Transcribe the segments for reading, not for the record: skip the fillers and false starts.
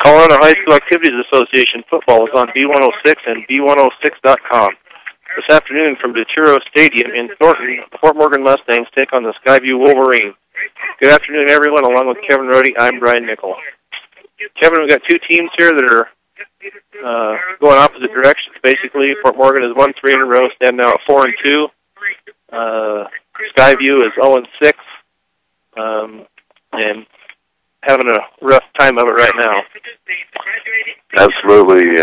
Colorado High School Activities Association football is on B106 and B106.com. This afternoon from Detroit Stadium in Thornton, the Fort Morgan Mustangs take on the Skyview Wolverine. Good afternoon, everyone. Along with Kevin Rohde, I'm Brian Nickel. Kevin, we've got two teams here that are going opposite directions, basically. Fort Morgan has won 3 in a row, standing now at 4-2. Skyview is 0-6, and having a rough time of it right now. Absolutely.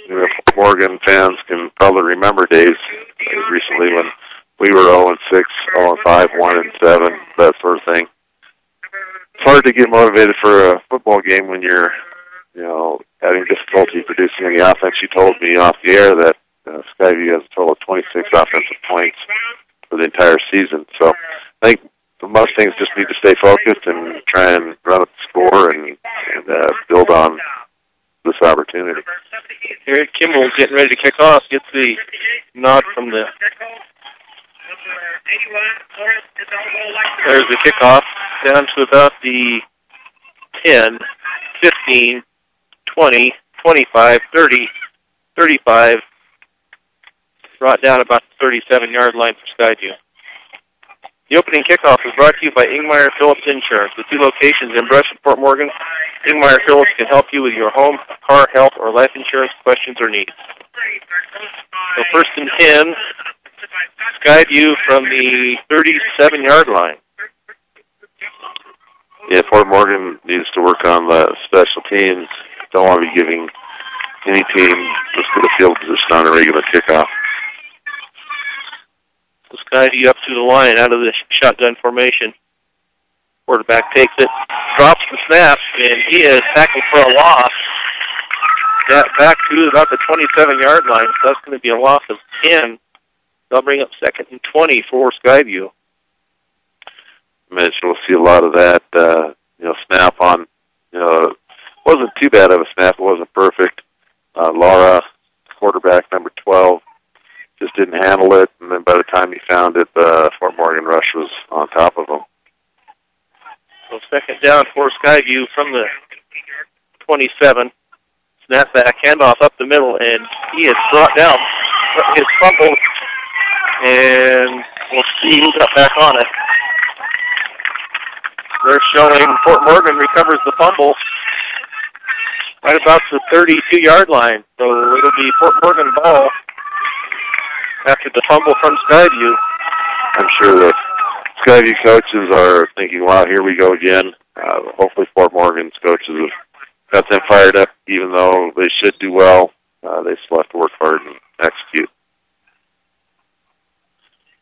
Fort Morgan fans can probably remember days recently when we were 0-6, 0-5, 1-7, that sort of thing. It's hard to get motivated for a football game when you're, having difficulty producing any offense. You told me off the air that Skyview has a total of 26 offensive points for the entire season. So I think the Mustangs just need to stay focused and try and run up the score and build on this opportunity. Here, Kimball getting ready to kick off. Gets the nod from the... There's the kickoff down to about the 10, 15, 20, 25, 30, 35. Brought down about the 37-yard line for Skyview. The opening kickoff is brought to you by Ingmeyer Phillips Insurance. With 2 locations in Brush and Fort Morgan, Ingmeyer Phillips can help you with your home, car, health, or life insurance questions or needs. So first and 10, Skyview from the 37-yard line. Yeah, Fort Morgan needs to work on the special teams. Don't want to be giving any team this good a field position on a regular kickoff. So Skyview up to the line out of the shotgun formation. Quarterback takes it, drops the snap, and he is tackled for a loss. Back to about the 27-yard line, so that's going to be a loss of 10. They'll bring up 2nd and 20 for Skyview. I mentioned we'll see a lot of that, snap on, wasn't too bad of a snap. It wasn't perfect. Laura, quarterback number 12, just didn't handle it, and then by the time he found it, Fort Morgan rush was on top of him. So 2nd down for Skyview from the 27. Snap back, handoff up the middle, and he is brought down. His fumble, and we'll see who got back on it. They're showing Fort Morgan recovers the fumble right about the 32-yard line. So it'll be Fort Morgan ball after the fumble from Skyview. I'm sure the Skyview coaches are thinking, wow, here we go again. Hopefully Fort Morgan's coaches have got them fired up, even though they should do well. They still have to work hard and execute.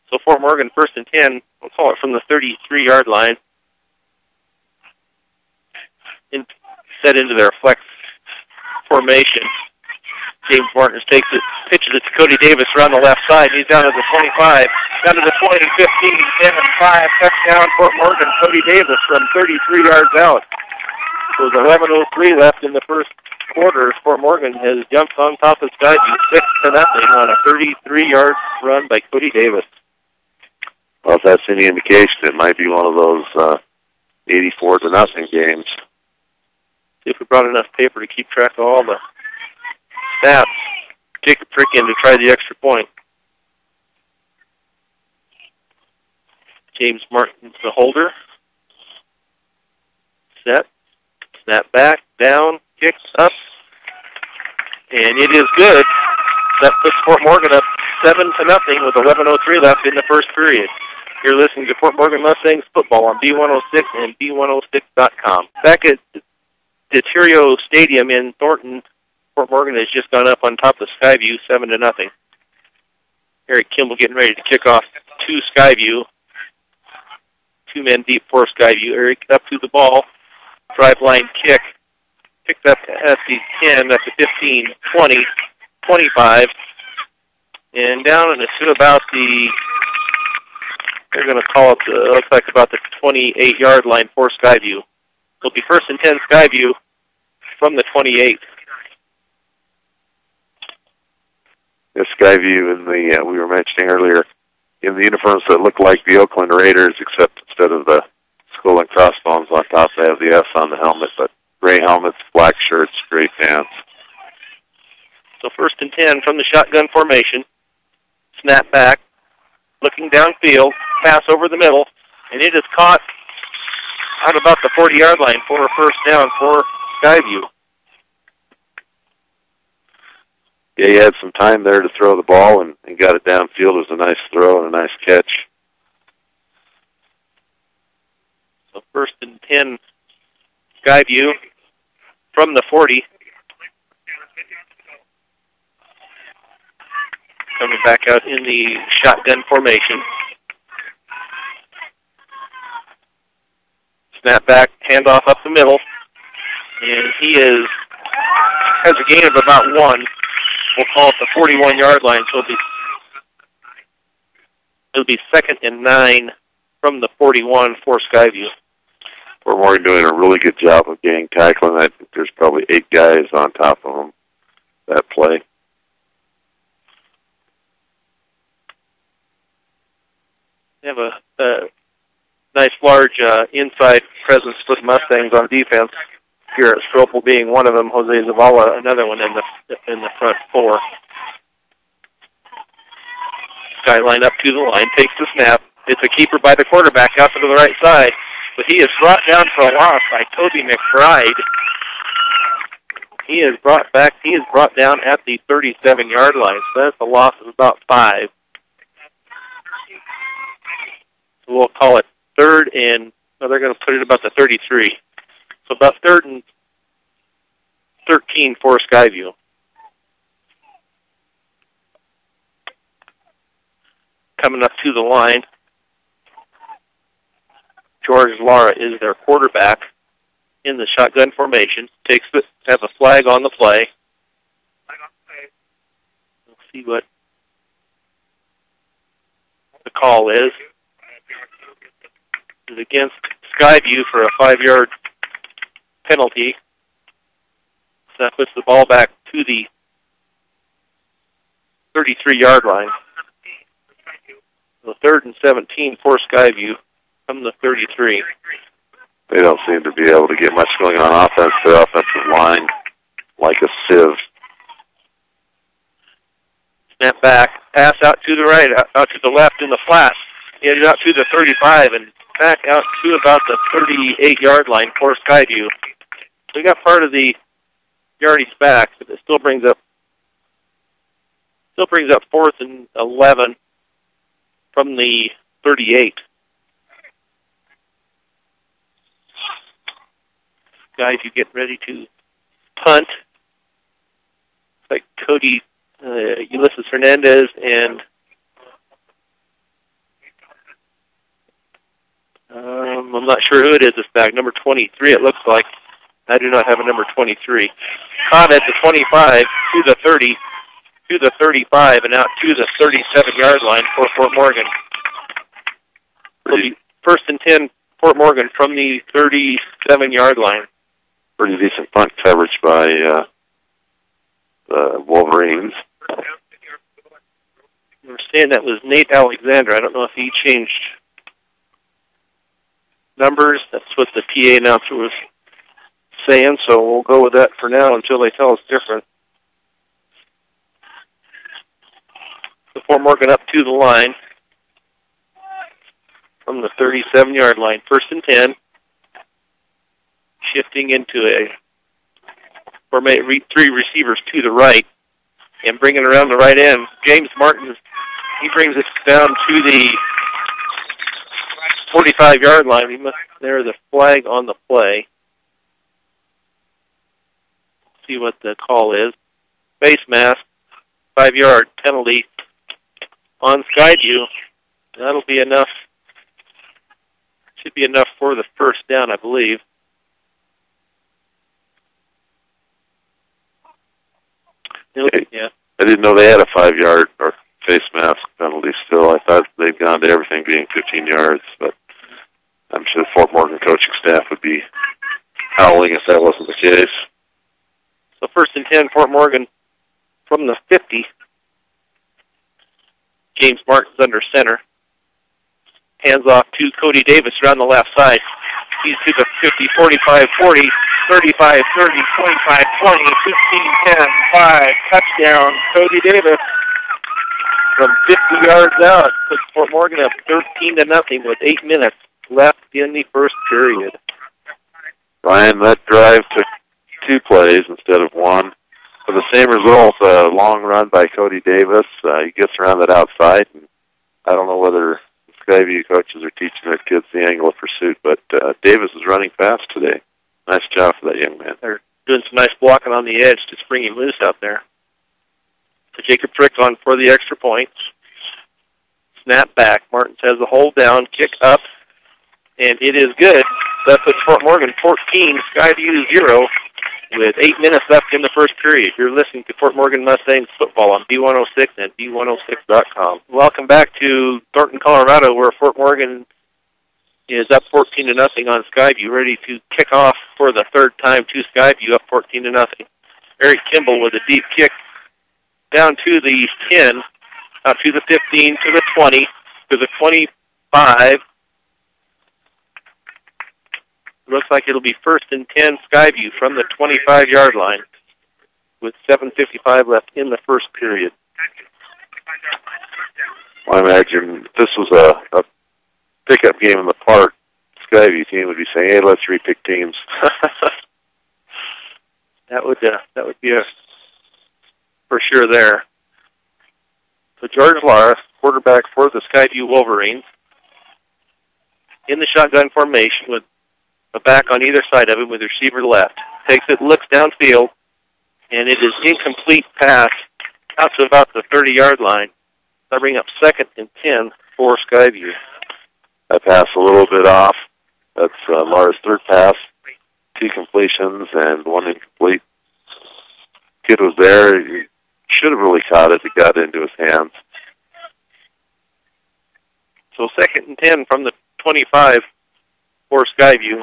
So Fort Morgan, 1st and 10, we'll call it from the 33-yard line. Set into their flex formation. James Martins takes it, pitches it to Cody Davis around the left side. He's down to the 25, down to the 20, 15, 10, and 5. Touchdown, Fort Morgan. Cody Davis from 33 yards out. So there's 11:03 left in the first quarter. Fort Morgan has jumped on top of Skyview 6-0 on a 33-yard run by Cody Davis. Well, if that's any indication, it might be one of those 84-0 games. See if we brought enough paper to keep track of all the stats. Jacob Frick in to try the extra point. James Martin's the holder. Set. Snap back, down, kicks up. And it is good. That puts Fort Morgan up 7-0 with 11:03 left in the first period. You're listening to Fort Morgan Mustangs football on B106 and B106.com. Back at Detroit Stadium in Thornton, Fort Morgan has just gone up on top of Skyview 7-0. Eric Kimball getting ready to kick off to Skyview. 2 men deep for Skyview. Eric up to the ball. Drive line kick. Picked up at the 10, at the 15, 20, 25. And down to about the, they're going to call it, looks like about the 28-yard line for Skyview. It'll be 1st and 10 Skyview from the 28. This Skyview in the, we were mentioning earlier, in the uniforms that look like the Oakland Raiders, except instead of the skull and crossbones on top, they have the S on the helmet, but gray helmets, black 10 from the shotgun formation. Snap back, looking downfield, pass over the middle, and it is caught out about the 40-yard line for a first down for Skyview. Yeah, he had some time there to throw the ball and got it downfield. It was a nice throw and a nice catch. So first and 10, Skyview from the 40. Coming back out in the shotgun formation. Snap back, handoff up the middle. And he has a gain of about 1. We'll call it the 41-yard line, so it'll be second and 9 from the 41 for Skyview. Fort Morgan doing a really good job of gang tackling. I think there's probably 8 guys on top of them that play. They have a nice, large inside presence for the Mustangs on defense. Garrett Stropel being one of them, Jose Zavala another one in the front 4. Skyline up to the line, takes the snap. It's a keeper by the quarterback out to the right side, but he is brought down for a loss by Toby McBride. He is brought down at the 37-yard line, so that's a loss of about 5. So we'll call it they're going to put it about the 33. So about 3rd and 13 for Skyview. Coming up to the line, George Lara is their quarterback in the shotgun formation. Has a flag on the play. We'll see what the call is. It's against Skyview for a 5-yard penalty. So that puts the ball back to the 33-yard line. So 3rd and 17 for Skyview from the 33. They don't seem to be able to get much going on offense. Their offensive line like a sieve. Snap back, pass out to the right, out to the left in the flat. Headed out to the 35 and back out to about the 38-yard line for Skyview. We got part of the yardage back, but it still brings up 4th and 11 from the 38. Guys, you get ready to punt. It's like Cody Ulysses Hernandez and I'm not sure who it is this back. Number 23, it looks like. I do not have a number 23. Caught at the 25, to the 30, to the 35, and out to the 37-yard line for Fort Morgan. It'll be 1st and 10, Fort Morgan from the 37-yard line. Pretty decent punt coverage by the Wolverines. We're saying that was Nate Alexander. I don't know if he changed numbers. That's what the PA announcer was saying, so we'll go with that for now until they tell us different. So Fort Morgan up to the line from the 37-yard line. 1st and 10. Shifting into a 3 receivers to the right and bringing around the right end. James Martin, he brings it down to the 45-yard line. There's a flag on the play. See what the call is. Face mask, 5-yard penalty on Skyview. That'll be enough. Should be enough for the first down, I believe. Yeah. I didn't know they had a 5-yard or face mask penalty still. I thought they'd gone to everything being 15 yards, but I'm sure the Fort Morgan coaching staff would be howling if that wasn't the case. So 1st and 10, Fort Morgan from the 50. James Martin's under center. Hands off to Cody Davis around the left side. He's to the 50, 45, 40, 35, 30, 25, 20, 15, 10, 5. Touchdown, Cody Davis. From 50 yards out, puts Fort Morgan up 13-0 with 8 minutes left in the first period. Ryan, that drive took 2 plays instead of 1. For the same result, a long run by Cody Davis. He gets around that outside. And I don't know whether Skyview coaches are teaching their kids the angle of pursuit, but Davis is running fast today. Nice job for that young man. They're doing some nice blocking on the edge to spring him loose out there. So Jacob Frick on for the extra point. Snap back. Martins has the hold down, kick up, and it is good. That puts Fort Morgan 14, Skyview 0, with 8 minutes left in the first period. You're listening to Fort Morgan Mustangs football on B106 and B106.com. Welcome back to Thornton, Colorado, where Fort Morgan is up 14-0 on Skyview, ready to kick off for the third time to Skyview, up 14-0. Eric Kimball with a deep kick down to the 10, out to the 15, to the 20, to the 25. Looks like it'll be 1st and 10 Skyview from the 25-yard line with 7:55 left in the first period. Well, I imagine if this was a pickup game in the park, Skyview team would be saying, hey, let's repick teams. That would be for sure there. So George Lara, quarterback for the Skyview Wolverines, in the shotgun formation with a back on either side of him with receiver left. Takes it, looks downfield, and it is incomplete pass out to about the 30-yard line. That'll bring up 2nd and 10 for Skyview. That pass a little bit off. That's Lara's 3rd pass. 2 completions and 1 incomplete. Kid was there. He should have really caught it. It got into his hands. So 2nd and 10 from the 25 for Skyview.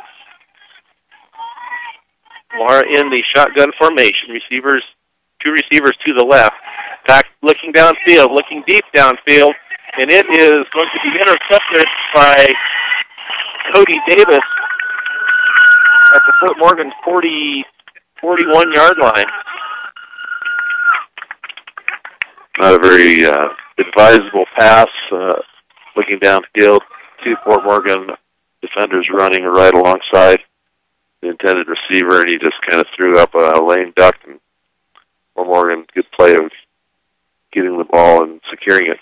Lara in the shotgun formation. Two receivers to the left. Back looking downfield, looking deep downfield, and it is going to be intercepted by Cody Davis at the Fort Morgan 41-yard line. Not a very advisable pass. Looking downfield, 2 Fort Morgan defenders running right alongside the intended receiver, and he just kind of threw up a lame duck. And Fort Morgan, good play of getting the ball and securing it.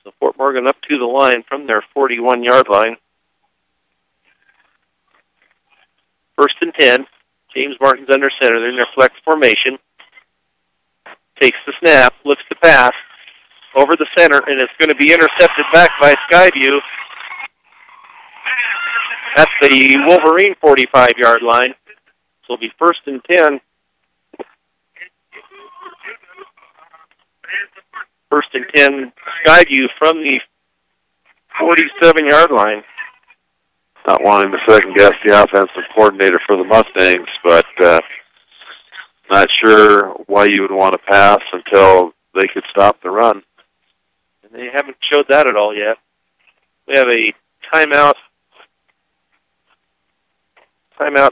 So Fort Morgan up to the line from their 41-yard line. 1st and 10. James Martin's under center. They're in their flex formation. Takes the snap, looks to pass over the center, and it's going to be intercepted back by Skyview at the Wolverine 45-yard line. So it'll be 1st and 10. 1st and 10, Skyview from the 47-yard line. Not wanting to second-guess the offensive coordinator for the Mustangs, but not sure why you would want to pass until they could stop the run. And they haven't showed that at all yet. We have a timeout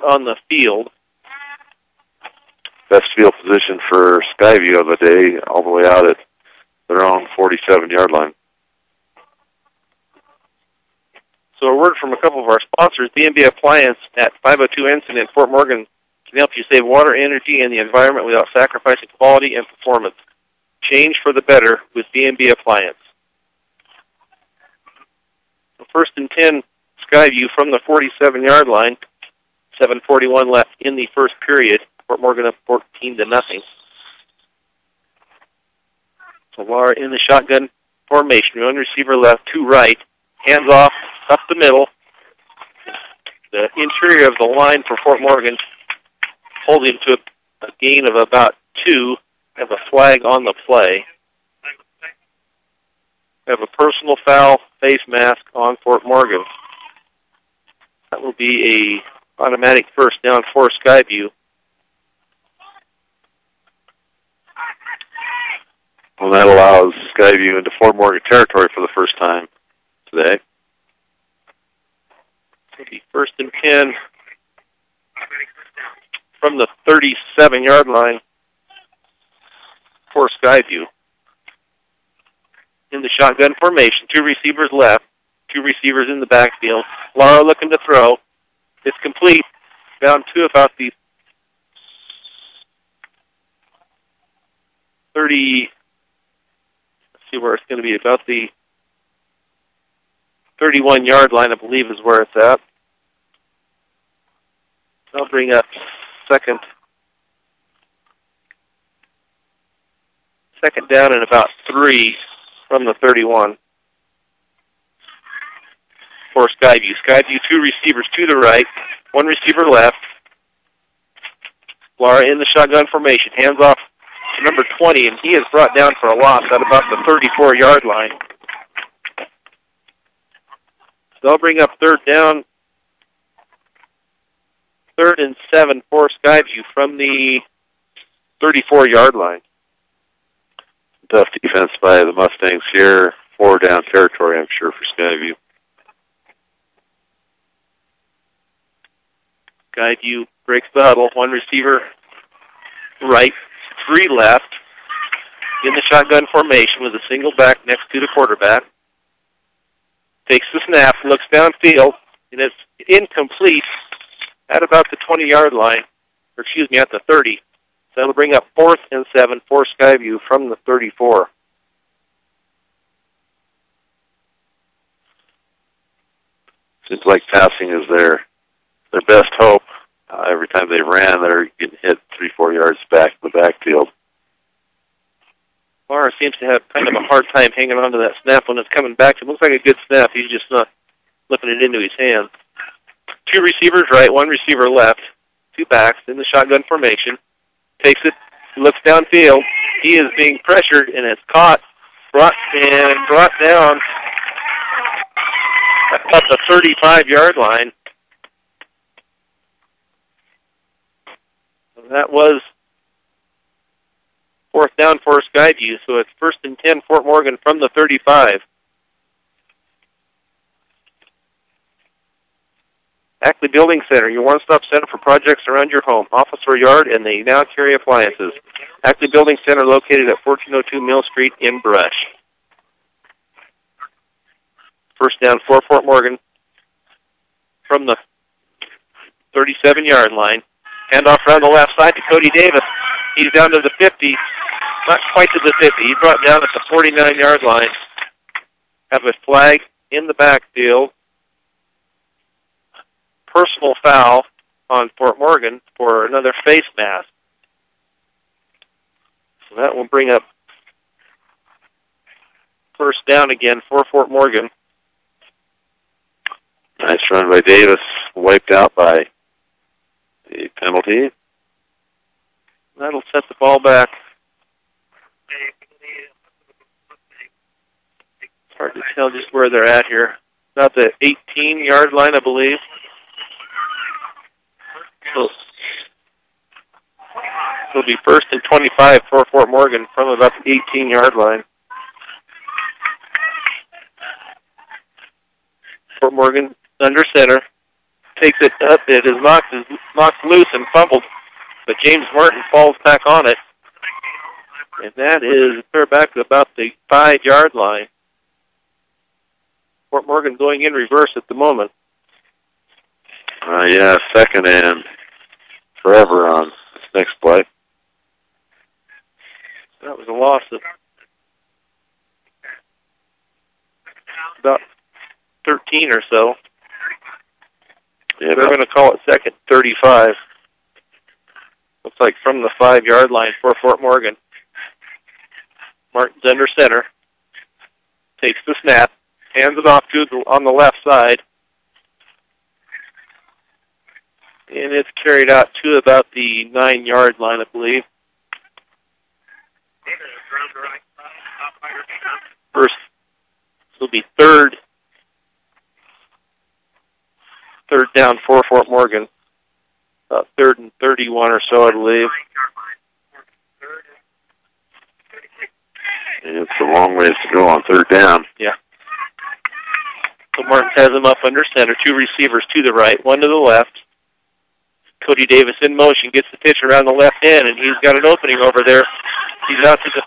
on the field. Best field position for Skyview of the day, all the way out at their own 47-yard line. So a word from a couple of our sponsors. B&B Appliance at 502 Ensign in Fort Morgan can help you save water, energy, and the environment without sacrificing quality and performance. Change for the better with B&B Appliance. So 1st and 10, Skyview from the 47-yard line. 7:41 left in the first period. Fort Morgan up 14-0. So Lara in the shotgun formation. 1 receiver left, 2 right. Hands off, up the middle. The interior of the line for Fort Morgan holding to a gain of about 2. Have a flag on the play. Have a personal foul face mask on Fort Morgan. That will be a automatic first down for Skyview. Well, that allows Skyview into Fort Morgan territory for the first time today. It'll be 1st and 10 from the 37-yard line for Skyview. In the shotgun formation, 2 receivers left, 2 receivers in the backfield. Laura looking to throw. It's complete. Down to about the 30. Let's see where it's going to be. About the 31-yard line, I believe, is where it's at. I'll bring up second down and about 3 from the 31 for Skyview. Skyview, 2 receivers to the right, 1 receiver left. Laura in the shotgun formation, hands off to number 20, and he is brought down for a loss at about the 34-yard line. So they'll bring up 3rd down, 3rd and 7 for Skyview from the 34-yard line. Tough defense by the Mustangs here. 4 down territory, I'm sure, for Skyview. Skyview breaks the huddle. 1 receiver right, 3 left. In the shotgun formation with a single back next to the quarterback. Takes the snap, looks downfield, and it's incomplete at about the 20-yard line, or excuse me, at the 30. So that'll bring up 4th and 7 for Skyview from the 34. Seems like passing is their best hope. Every time they ran, they're getting hit 3-4 yards back in the backfield. Laura seems to have kind of a hard time hanging on to that snap when it's coming back. It looks like a good snap. He's just not flipping it into his hands. 2 receivers right, 1 receiver left. 2 backs in the shotgun formation. Takes it, looks downfield. He is being pressured, and it's caught, brought down at the 35-yard line. That was 4th down for Skyview, so it's 1st and 10 Fort Morgan from the 35. Ackley Building Center, your one-stop center for projects around your home, office or yard, and they now carry appliances. Ackley Building Center located at 1402 Mill Street in Brush. 1st down for Fort Morgan from the 37-yard line. Handoff around the left side to Cody Davis. He's down to the 50. Not quite to the 50. He's brought down at the 49-yard line. Have a flag in the backfield. Personal foul on Fort Morgan for another face mask. So that will bring up 1st down again for Fort Morgan. Nice run by Davis. Wiped out by the penalty. That'll set the ball back. It's hard to tell just where they're at here. About the 18-yard line, I believe. So it'll be 1st and 25 for Fort Morgan from about the 18-yard line. Fort Morgan under center. Takes it up. It is knocked loose and fumbled. But James Martin falls back on it. And that is clear back to about the 5-yard line. Fort Morgan going in reverse at the moment. Yeah, 2nd and forever on this next play. That was a loss of about 13 or so. Yeah, they're going to call it 2nd, 35. Looks like from the 5-yard line for Fort Morgan. Martin's under center. Takes the snap. Hands it off to on the left side. And it's carried out to about the 9-yard line, I believe. First, this will be 3rd down for Fort Morgan. 3rd and 31 or so, I believe. And it's a long ways to go on 3rd down. Yeah. So Martins has him up under center. Two receivers to the right, one to the left. Cody Davis in motion, gets the pitch around the left end, and he's got an opening over there. He's out to the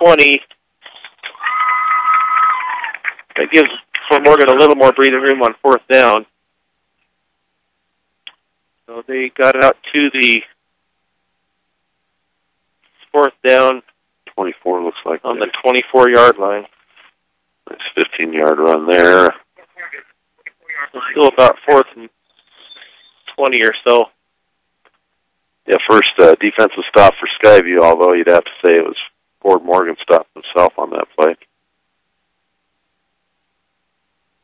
20. That gives Fort Morgan a little more breathing room on fourth down. So they got it out to the fourth down. 24 looks like. On the 24-yard line. Nice 15-yard run there. It's still about fourth and 20 or so. Yeah, first defensive stop for Skyview, although you'd have to say it was Fort Morgan stopped himself on that play.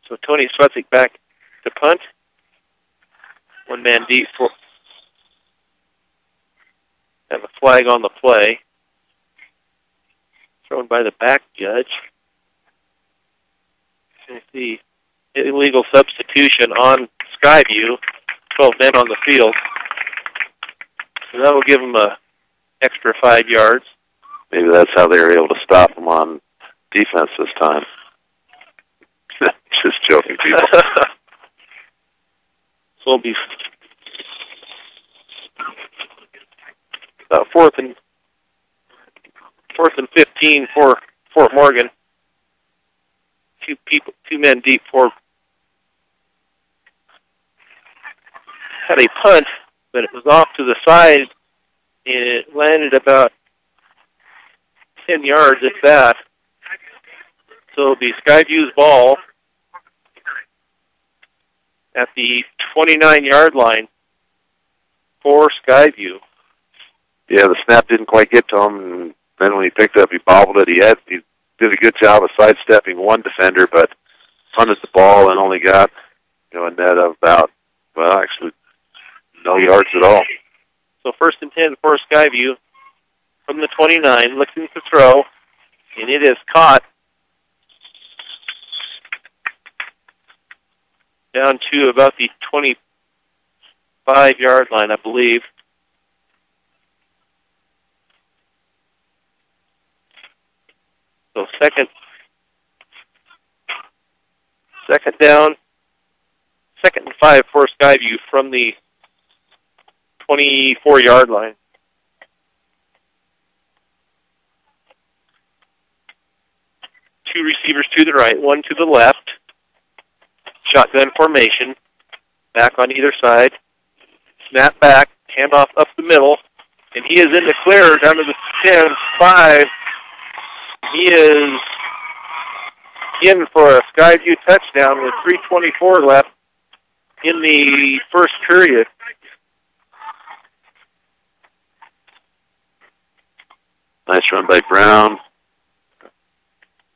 So Tony Swetzig back to punt. One man deep. Have a flag on the play. Thrown by the back judge. Let's see. Illegal substitution on Skyview. 12 men on the field. So that will give them a extra 5 yards. Maybe that's how they were able to stop them on defense this time. Just joking, people. So it'll be fourth and 15 for Fort Morgan. Two men deep. Had a punt, but it was off to the side, and it landed about 10 yards at that. So it'll be Skyview's ball at the 29-yard line for Skyview. Yeah, the snap didn't quite get to him, and then when he picked it up, he bobbled it. He did a good job of sidestepping one defender, but punted the ball and only got a net of about, actually, no yards at all. So first and 10 for Skyview from the 29, looking to throw, and it is caught down to about the 25-yard line, I believe. So second down, 2nd and 5 for Skyview from the 24-yard line. Two receivers to the right, one to the left. Shotgun formation. Back on either side. Snap back, handoff up the middle, and he is in the clear down to the 10-5. He is in for a Skyview touchdown with 3:24 left in the first period. Nice run by Brown.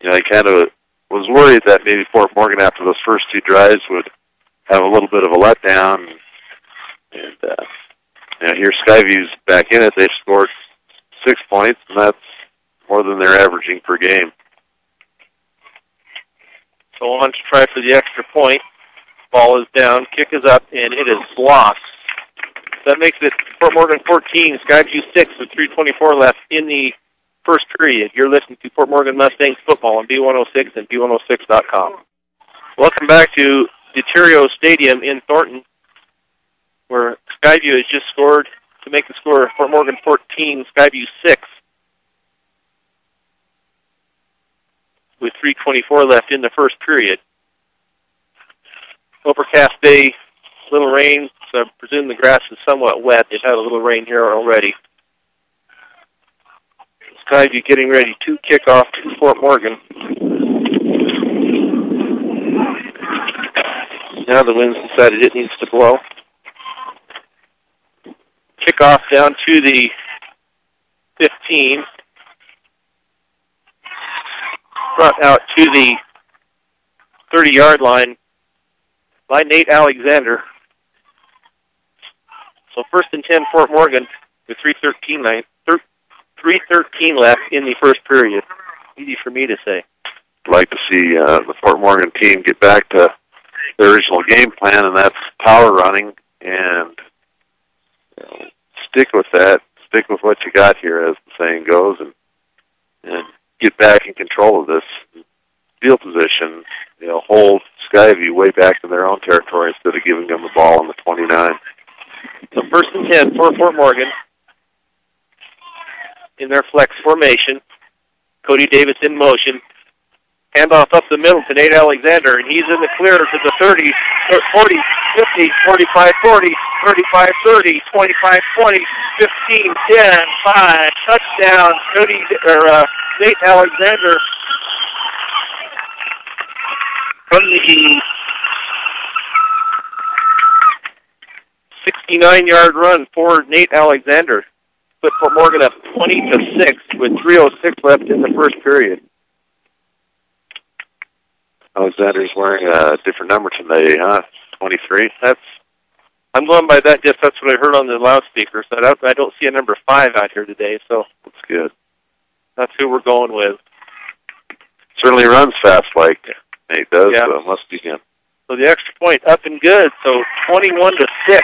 I kind of was worried that maybe Fort Morgan, after those first two drives, would have a little bit of a letdown. And here Skyview's back in it. They've scored 6 points, and that's more than they're averaging per game. So on to try for the extra point. Ball is down, kick is up, and it is blocked. That makes it Fort Morgan 14, Skyview 6 with 3:24 left in the first period. You're listening to Fort Morgan Mustangs football on B106 and B106.com. Welcome back to Deterrio Stadium in Thornton, where Skyview has just scored to make the score Fort Morgan 14, Skyview 6. With 3:24 left in the first period. Overcast day, little rain, so I presume the grass is somewhat wet. They've had a little rain here already. Skyview getting ready to kick off to Fort Morgan. Now the wind's decided it needs to blow. Kickoff down to the 15. Brought out to the 30-yard line by Nate Alexander. So first and 10, Fort Morgan with 3:13 left in the first period. Easy for me to say. I'd like to see the Fort Morgan team get back to their original game plan, and that's power running, and stick with that. Stick with what you got here, as the saying goes, and get back in control of this field position. Hold Skyview way back in their own territory instead of giving them the ball on the 29. So 1st and 10 for Fort Morgan in their flex formation. Cody Davis in motion. Handoff up the middle to Nate Alexander, and he's in the clear to the 30, 40, 50, 45, 40, 35, 30, 25, 20, 15, 10, 5, touchdown, Nate Alexander from the 69-yard run for Nate Alexander. Put Fort Morgan up 20-6 with 3:06 left in the first period. Alexander's wearing a different number today, huh? 23? I'm going by that. Just that's what I heard on the loudspeakers. I don't see a number 5 out here today, so that's good. That's who we're going with. Certainly runs fast like Nate does, yeah. So it must be him. So the extra point up and good. So 21-6.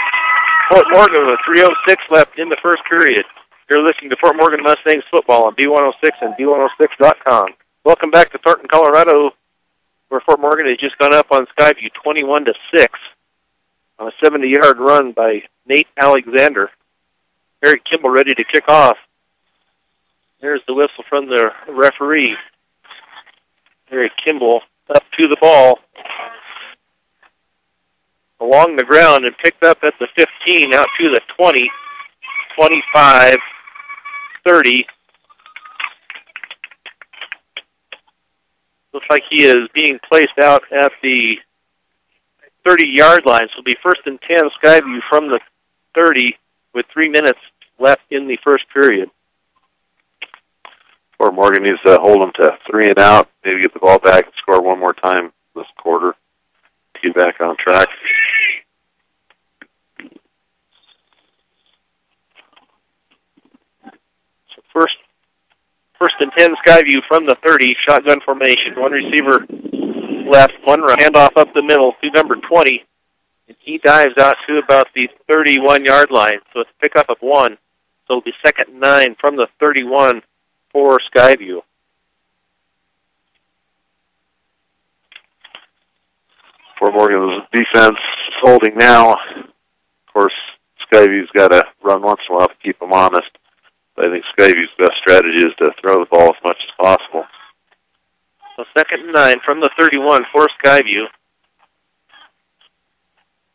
Fort Morgan with 3:06 left in the first period. You're listening to Fort Morgan Mustangs football on B106 and B106.com. Welcome back to Thornton, Colorado, where Fort Morgan has just gone up on Skyview 21-6 on a 70-yard run by Nate Alexander. Eric Kimball ready to kick off. There's the whistle from the referee. Eric Kimball up to the ball along the ground and picked up at the 15, out to the 20, 25, 30. Looks like he is being placed out at the 30-yard line. So it'll be 1st and 10 Skyview from the 30 with 3 minutes left in the first period. Fort Morgan needs to hold them to 3 and out, maybe get the ball back and score one more time this quarter to get back on track. So first and 10 Skyview from the 30, shotgun formation. One receiver left, one right. Handoff up the middle to number 20, and he dives out to about the 31-yard line. So it's a pickup of 1. So it'll be 2nd and 9 from the 31 for Skyview. Fort Morgan's defense is holding now. Of course, Skyview's got to run once in a while to keep them honest. But I think Skyview's best strategy is to throw the ball as much as possible. So 2nd and 9 from the 31 for Skyview.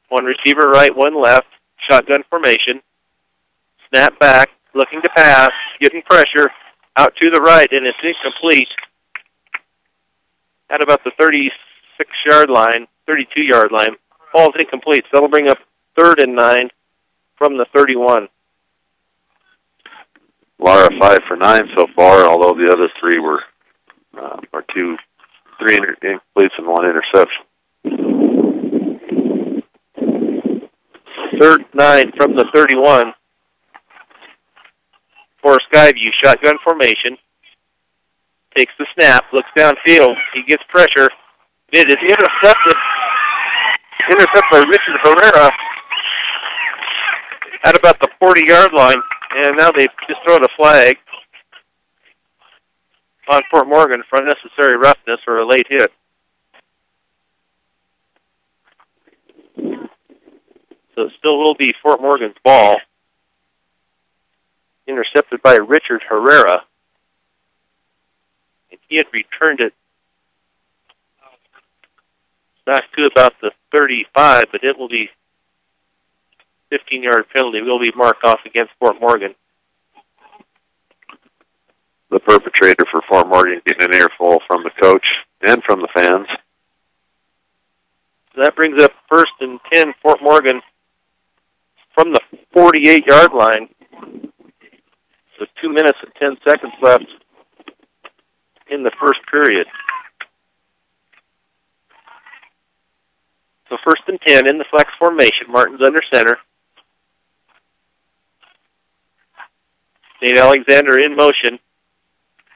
One receiver right, one left. Shotgun formation. Snap back, looking to pass, getting pressure. Out to the right, and it's incomplete. At about the 36-yard line, 32-yard line. Ball's incomplete, so that'll bring up 3rd and 9 from the 31. Lara 5 for 9 so far, although the other 3 were 3 incompletes and 1 interception. 3rd 9 from the 31. For Skyview, shotgun formation. Takes the snap, looks downfield. He gets pressure. It is intercepted. Intercepted by Richard Herrera at about the 40-yard line. And now they've just thrown a flag on Fort Morgan for unnecessary roughness or a late hit. So it still will be Fort Morgan's ball. Intercepted by Richard Herrera. And he had returned it back to about the 35, but it will be 15-yard penalty. Will be marked off against Fort Morgan. The perpetrator for Fort Morgan getting an earful from the coach and from the fans. So that brings up 1st and 10 Fort Morgan from the 48-yard line. With 2 minutes and 10 seconds left in the first period. So 1st and 10 in the flex formation. Martin's under center. Nate Alexander in motion.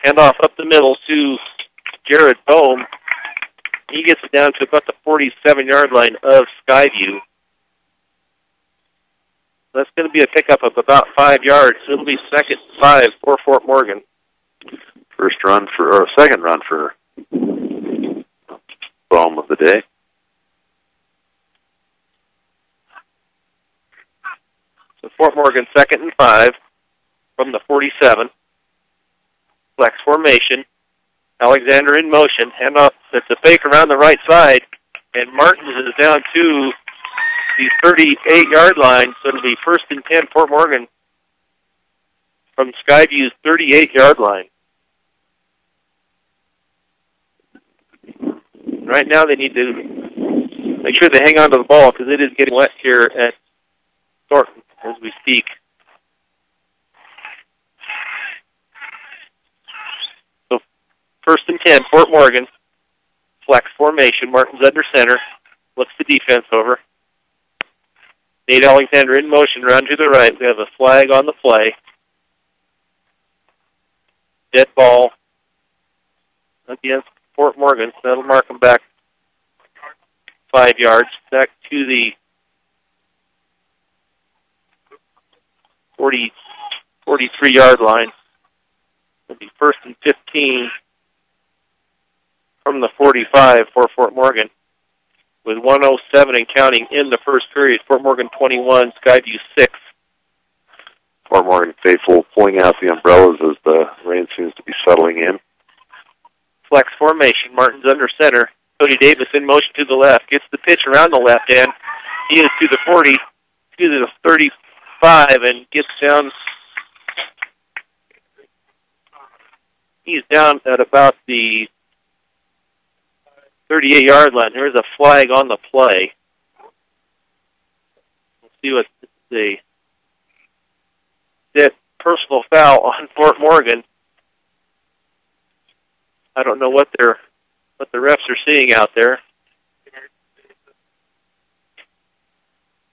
Handoff up the middle to Jared Bohm. He gets it down to about the 47-yard line of Skyview. That's going to be a pickup of about 5 yards. It'll be 2nd and 5 for Fort Morgan. Second run for Bohm of the day. Fort Morgan 2nd and 5 from the 47. Flex formation. Alexander in motion. Handoff. That's a fake around the right side. And Martins is down to the 38-yard line. So it'll be 1st and 10 Fort Morgan from Skyview's 38-yard line. Right now they need to make sure they hang on to the ball because it is getting wet here at Thornton as we speak. So 1st and 10, Fort Morgan. Flex formation. Martin's under center. Flips the defense over. Nate Alexander in motion around to the right. We have a flag on the play. Dead ball against Fort Morgan. So that'll mark them back 5 yards. Back to the 43-yard line. It'll be 1st and 15 from the 45 for Fort Morgan. With 1:07 and counting in the first period. Fort Morgan 21, Skyview 6. Fort Morgan faithful pulling out the umbrellas as the rain seems to be settling in. Flex formation. Martin's under center. Cody Davis in motion to the left. Gets the pitch around the left end. He is to the 40, to the 35, and gets down. He's down at about the 38-yard line. There's a flag on the play. Let's see what the personal foul on Fort Morgan. I don't know what the refs are seeing out there.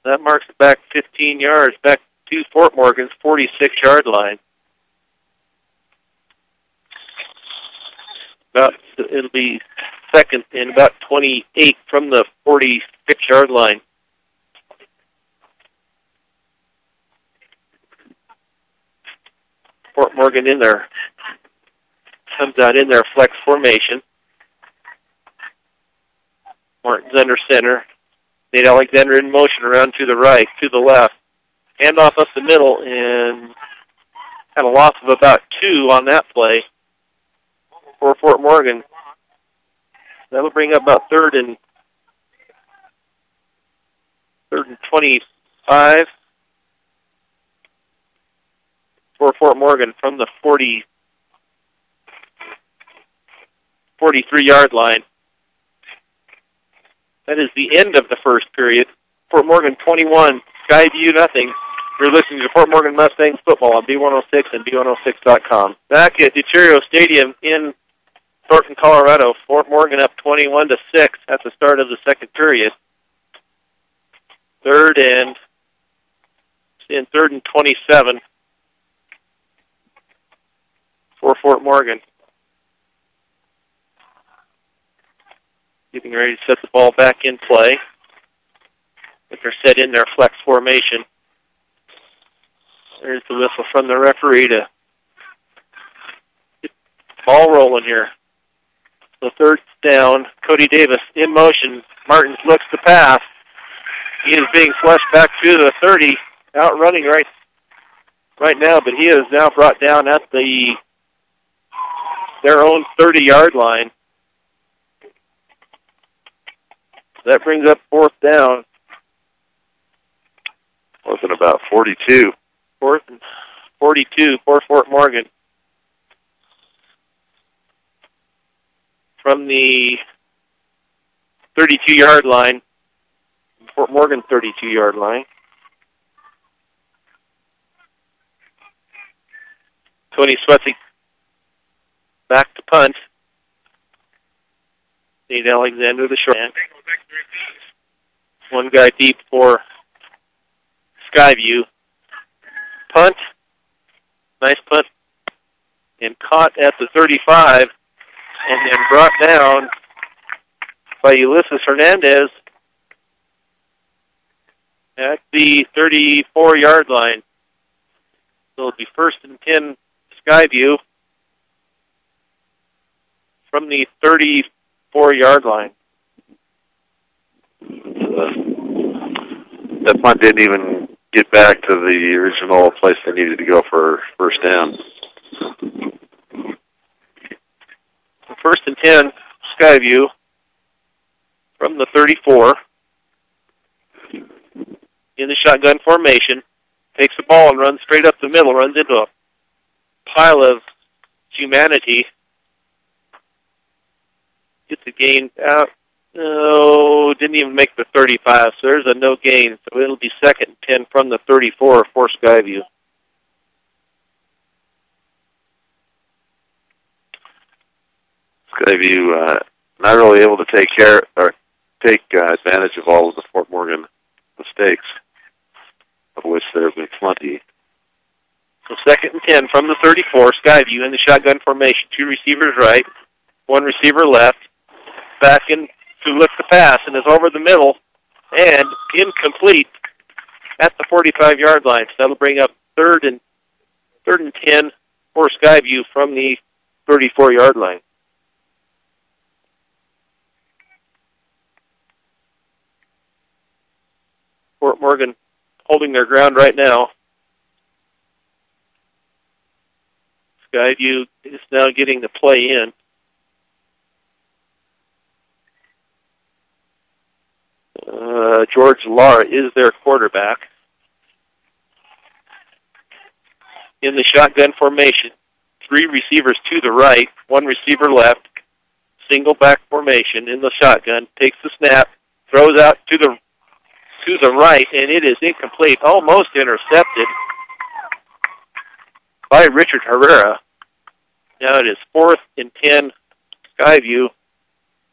That marks it back 15 yards, back to Fort Morgan's 46-yard line. It'll be 2nd and about 28 from the 46-yard line. Fort Morgan in there. Comes out in their flex formation. Martin's under center. Nate Alexander in motion around to the right, to the left. Handoff up the middle, and had a loss of about 2 on that play for Fort Morgan. That'll bring up about 3rd and 25 for Fort Morgan from the 43-yard line. That is the end of the first period. Fort Morgan 21, Skyview nothing. You're listening to Fort Morgan Mustangs football on B106 and B106.com. Back at Deterrio Stadium in Thornton, Colorado. Fort Morgan up 21-6 at the start of the second period. 3rd and 27 for Fort Morgan. Getting ready to set the ball back in play. If they're set in their flex formation. There's the whistle from the referee to get the ball rolling here. So 3rd down, Cody Davis in motion. Martins looks to pass. He is being flushed back to the 30, outrunning right now, but he is now brought down at their own 30-yard line. That brings up 4th down. Wasn't about 42. 4th and 42 for Fort Morgan. From the 32-yard line, Fort Morgan 32-yard line. Tony Swetzig back to punt. Nate Alexander the short end. One guy deep for Skyview. Punt. Nice punt. And caught at the 35. And then brought down by Ulysses Hernandez at the 34-yard line. So it'll be 1st and 10 Skyview from the 34-yard line. That punt didn't even get back to the original place they needed to go for first down. First and 10, Skyview from the 34. In the shotgun formation. Takes the ball and runs straight up the middle, runs into a pile of humanity. Gets a gain out. No, didn't even make the 35, so there's a no gain. So it'll be second and 10 from the 34 for Skyview. Skyview not really able to take advantage of all of the Fort Morgan mistakes, of which there have been plenty. So second and 10 from the 34, Skyview in the shotgun formation. Two receivers right, one receiver left. Back in to lift the pass and is over the middle and incomplete at the 45-yard line. So that'll bring up third and 10 for Skyview from the 34-yard line. Fort Morgan holding their ground right now. Skyview is now getting the play in. George Lara is their quarterback. In the shotgun formation, three receivers to the right, one receiver left, single back formation in the shotgun, takes the snap, throws out to the right, and it is incomplete, almost intercepted by Richard Herrera. Now it is 4th and 10, Skyview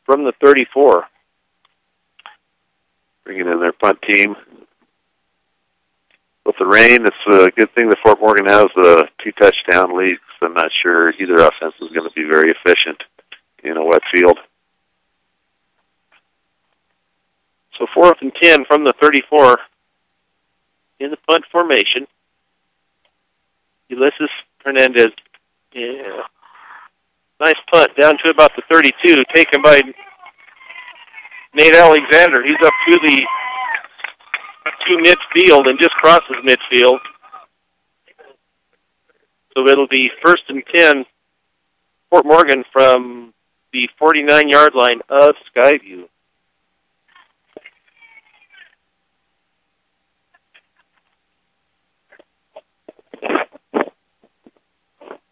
from the 34. Bringing in their punt team. With the rain, it's a good thing that Fort Morgan has a 2-touchdown lead. I'm not sure either offense is going to be very efficient in a wet field. So 4th and 10 from the 34 in the punt formation. Ulysses Hernandez. Yeah. Nice punt down to about the 32, taken by Nate Alexander. He's up to midfield and just crosses midfield. So it'll be 1st and 10, Fort Morgan from the 49-yard line of Skyview.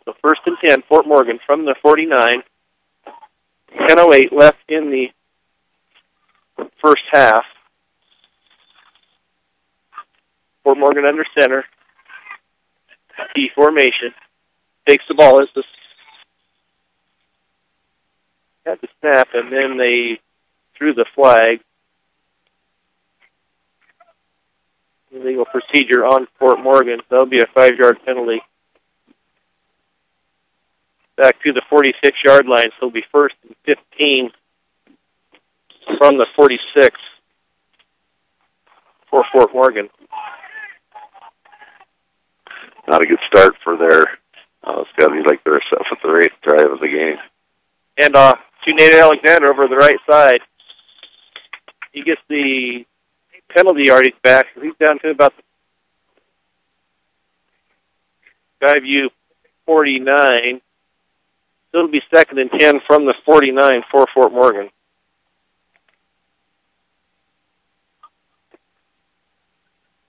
So 1st and 10, Fort Morgan from the 49. 10:08 left in the first half. Fort Morgan under center. T formation. Takes the ball as the had the snap, and then they threw the flag. Illegal procedure on Fort Morgan. That'll be a 5-yard penalty. Back to the 46-yard line, so it'll be 1st and 15 from the 46 for Fort Morgan. Not a good start for their, it's got to be like their 7th or 8th drive of the game. And to Nate Alexander over the right side. He gets the penalty yardage back. He's down to about the Skyview 49. So it'll be 2nd and 10 from the 49 for Fort Morgan.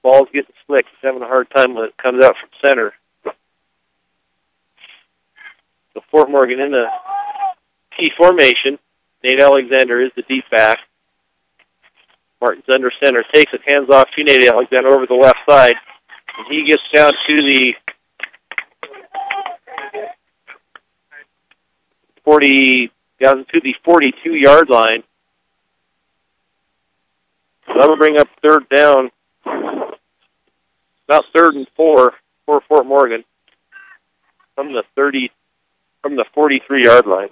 Ball's getting slick. He's having a hard time when it comes out from center. So Fort Morgan in the T formation. Nate Alexander is the deep back. Martin's under center. Takes it, hands off to Nate Alexander over the left side. And he gets down to the 42-yard line. So that'll bring up 3rd down. About 3rd and 4 for Fort Morgan from the 43-yard line.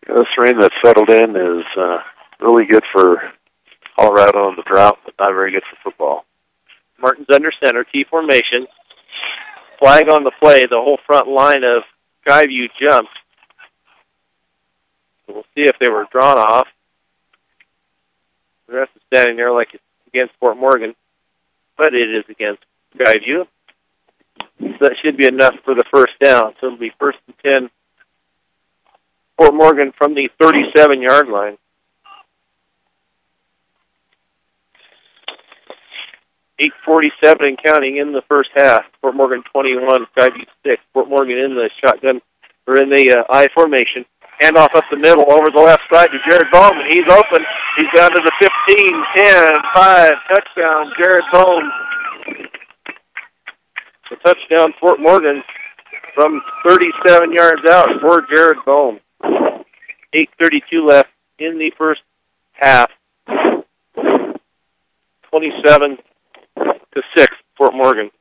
This rain that's settled in is really good for Colorado in the drought, but not very good for football. Martin's under center, T formation. Flag on the play. The whole front line of Skyview jumped. So we'll see if they were drawn off. standing there like it's against Fort Morgan, but it is against Skyview. So that should be enough for the first down. So it'll be 1st and 10, Fort Morgan from the 37-yard line. 8:47 and counting in the first half. Fort Morgan 21, Skyview 6. Fort Morgan in the shotgun, or in the I formation. Handoff up the middle over the left side to Jared Bowman. He's open. He's down to the 15, 10, 5. Touchdown, Jared Bowman. A touchdown, Fort Morgan, from 37 yards out for Jared Bowman. 8:32 left in the first half. 27-6, Fort Morgan.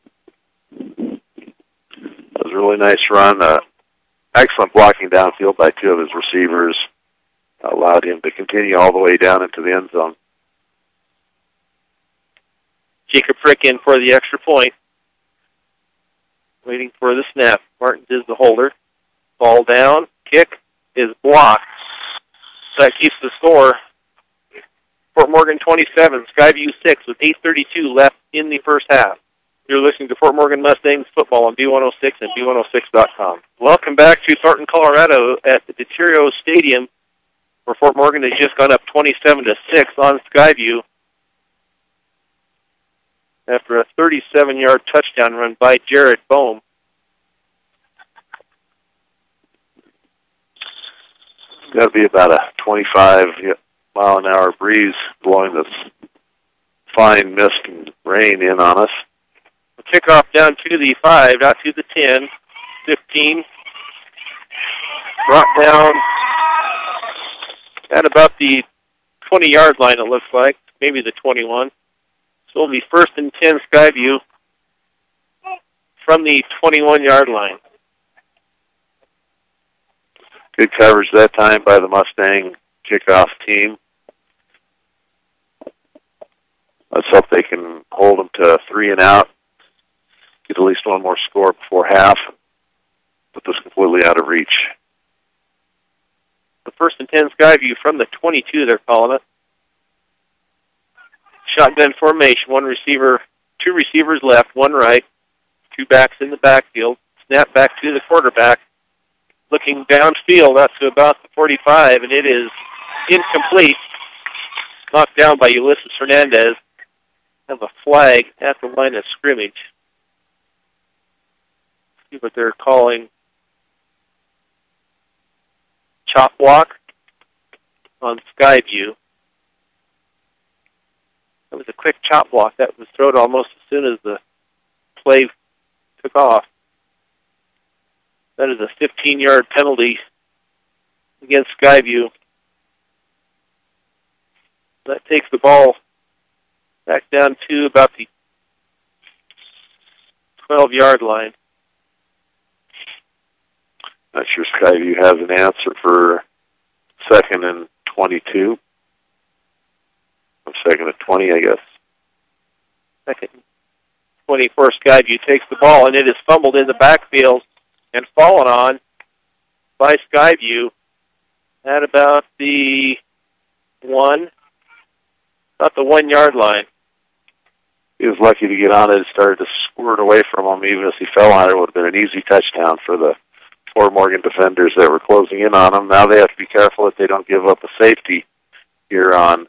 That was a really nice run. Excellent blocking downfield by two of his receivers. Allowed him to continue all the way down into the end zone. Jacob Frick in for the extra point. Waiting for the snap. Martins is the holder. Ball down. Kick is blocked. That keeps the score. Fort Morgan 27, Skyview 6 with 8:32 left in the first half. You're listening to Fort Morgan Mustangs football on B106 and B106.com. Welcome back to Thornton, Colorado at the Deterrio Stadium, where Fort Morgan has just gone up 27-6 on Skyview after a 37-yard touchdown run by Jared Bohm. It's got to be about a 25-mile-an-hour breeze blowing this fine mist and rain in on us. Kickoff down to the 5, out to the 10, 15. Brought down at about the 20-yard line, it looks like, maybe the 21. So it'll be 1st and 10 Skyview from the 21-yard line. Good coverage that time by the Mustang kickoff team. Let's hope they can hold them to 3 and out. Get at least one more score before half. Put this completely out of reach. The 1st and 10 Skyview from the 22, they're calling it. Shotgun formation, two receivers left, one right, 2 backs in the backfield. Snap back to the quarterback. Looking downfield out to about the 45, and it is incomplete. Knocked down by Ulysses Hernandez. Have a flag at the line of scrimmage. See what they're calling chop block on Skyview. That was a quick chop block. That was thrown almost as soon as the play took off. That is a 15-yard penalty against Skyview. That takes the ball back down to about the 12-yard line. Not sure Skyview has an answer for 2nd and 22. Or 2nd and 20, I guess. 2nd and 24, Skyview takes the ball, and it is fumbled in the backfield and fallen on by Skyview at about the 1-yard line. He was lucky to get on it. It started to squirt away from him. Even if he fell on it, it would have been an easy touchdown for the Fort Morgan defenders that were closing in on him. Now they have to be careful that they don't give up a safety here on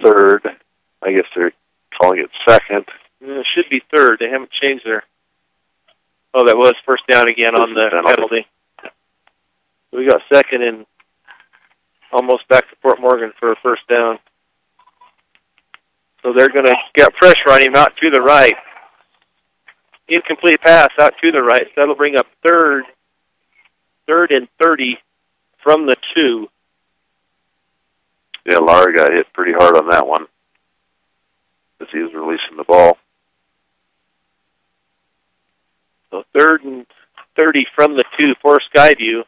3rd. I guess they're calling it 2nd. It should be 3rd. They haven't changed their... Oh, that was 1st down again on the penalty. We got 2nd and almost back to Fort Morgan for a 1st down. So they're going to get pressure on him out to the right. Incomplete pass out to the right. So that'll bring up 3rd and 30 from the 2. Yeah, Lara got hit pretty hard on that one as he was releasing the ball. So 3rd and 30 from the 2 for Skyview.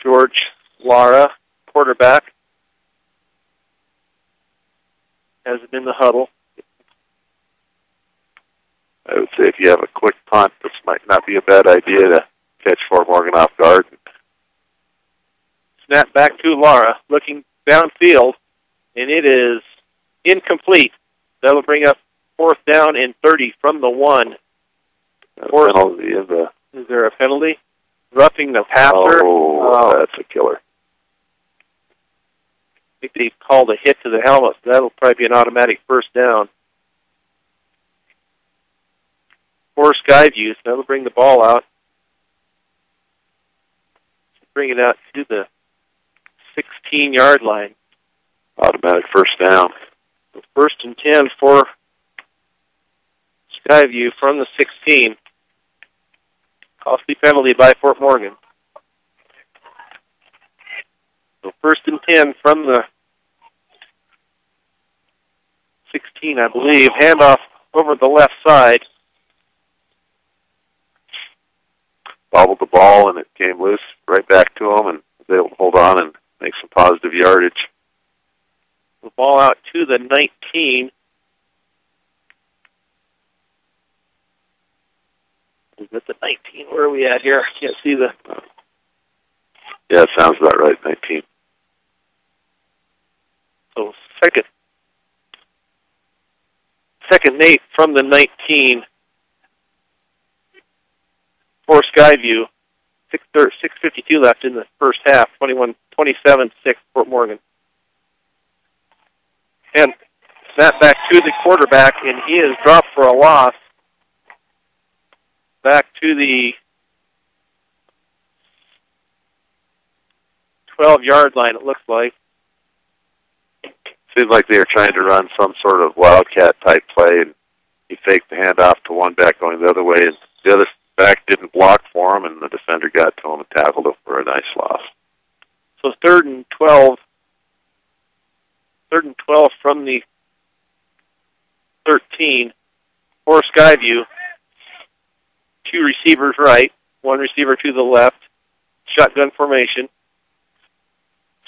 George Lara, quarterback, has it in the huddle. I would say if you have a quick punt, this might not be a bad idea to catch Fort Morgan off guard. Snap back to Lara, looking downfield, and it is incomplete. That'll bring up 4th down and 30 from the 1. Is there a penalty? Roughing the passer. Oh, that's a killer. I think they called a hit to the helmet, so that'll probably be an automatic 1st down. For Skyview, so that'll bring the ball out. Bring it out to the 16-yard line. Automatic 1st down. So 1st and 10 for Skyview from the 16. Costly penalty by Fort Morgan. So 1st and 10 from the 16, I believe. Handoff over the left side. Bobbled the ball, and it came loose right back to him, and was able to hold on and make some positive yardage. The ball out to the 19. Is it the 19? Where are we at here? I can't see the... Yeah, it sounds about right, 19. So second Nate from the 19 for Skyview. 6:52 left in the first half. 27-6 Fort Morgan. And snap back to the quarterback, and he is dropped for a loss. Back to the 12-yard line, it looks like. Seemed like they were trying to run some sort of wildcat-type play, and he faked the handoff to one back going the other way, and the other back didn't block for him, and the defender got to him and tackled him for a nice loss. So 3rd and 12 from the 13 for Skyview. 2 receivers right, 1 receiver to the left. Shotgun formation.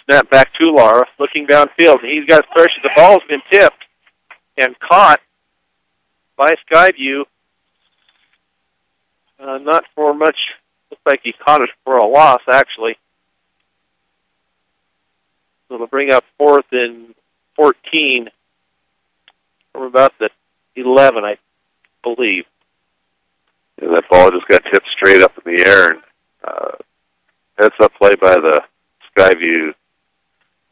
Snap back to Lara, looking downfield. He's got pressure. The ball's been tipped and caught by Skyview. Not for much. Looks like he caught it for a loss, actually. So they'll bring up 4th and 14 from about the 11, I believe. Yeah, that ball just got tipped straight up in the air, and heads-up play by the Skyview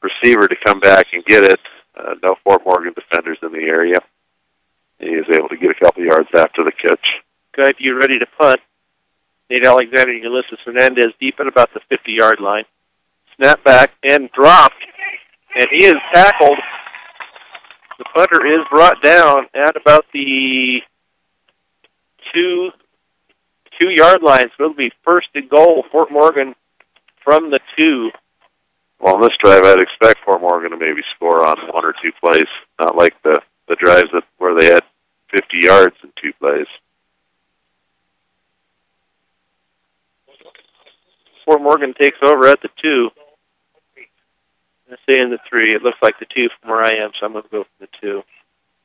receiver to come back and get it. No Fort Morgan defenders in the area. He was able to get a couple yards after the catch. Skyview ready to punt. Nate Alexander and Ulysses Hernandez deep at about the 50-yard line. Snap back and dropped, and he is tackled. The punter is brought down at about the 2-yard line, so it'll be 1st and goal, Fort Morgan from the 2. Well, on this drive, I'd expect Fort Morgan to maybe score on 1 or 2 plays, not like the drives where they had 50 yards in 2 plays. Fort Morgan takes over at the 2. I say in the 3. It looks like the 2 from where I am, so I'm going to go for the 2.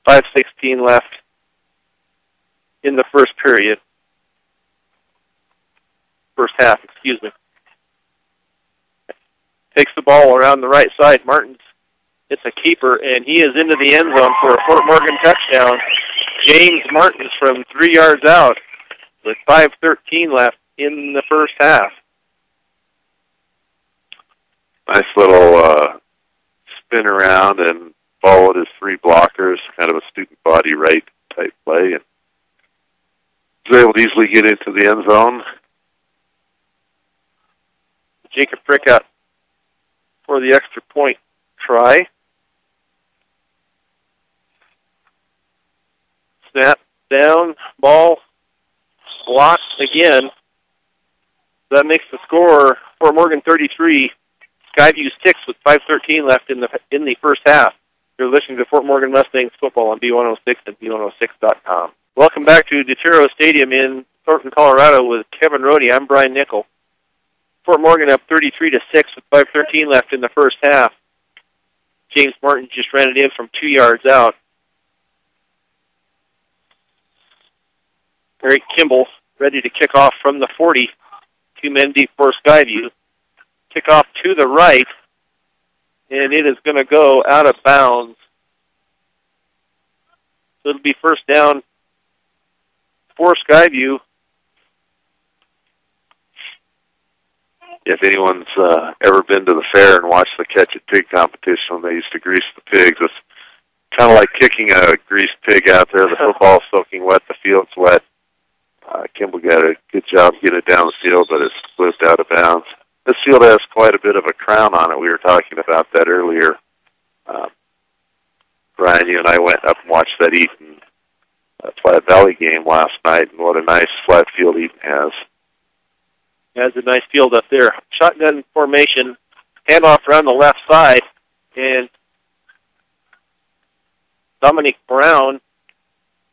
5:16 left in the first period. First half, excuse me. Takes the ball around the right side. Martins, it's a keeper, and he is into the end zone for a Fort Morgan touchdown. James Martins from 3 yards out with 5:13 left in the first half. Nice little spin around and followed his 3 blockers, kind of a student body right type play, and was able to easily get into the end zone. Jacob Frick out for the extra point try. Snap down, ball blocked again. That makes the score for Morgan 33, Skyview 6 with 5:13 left in the first half. You're listening to Fort Morgan Mustangs football on B106 and B106.com. Welcome back to Detero Stadium in Thornton, Colorado with Kevin Rohde. I'm Brian Nickel. Fort Morgan up 33-6 with 5:13 left in the first half. James Martin just ran it in from 2 yards out. Eric Kimball ready to kick off from the 40. 2 men deep for Skyview. Kickoff to the right, and it is going to go out of bounds. So it'll be first down for Skyview. If anyone's ever been to the fair and watched the Catch It Pig competition when they used to grease the pigs, it's kind of like kicking a greased pig out there. The football's soaking wet, the field's wet. Kimball got a good job getting it down the field, but it's slipped out of bounds. This field has quite a bit of a crown on it. We were talking about that earlier. Brian, you and I went up and watched that Eaton Flat Valley game last night, and what a nice flat field Eaton has. Has a nice field up there. Shotgun formation, handoff around the left side, and Dominic Brown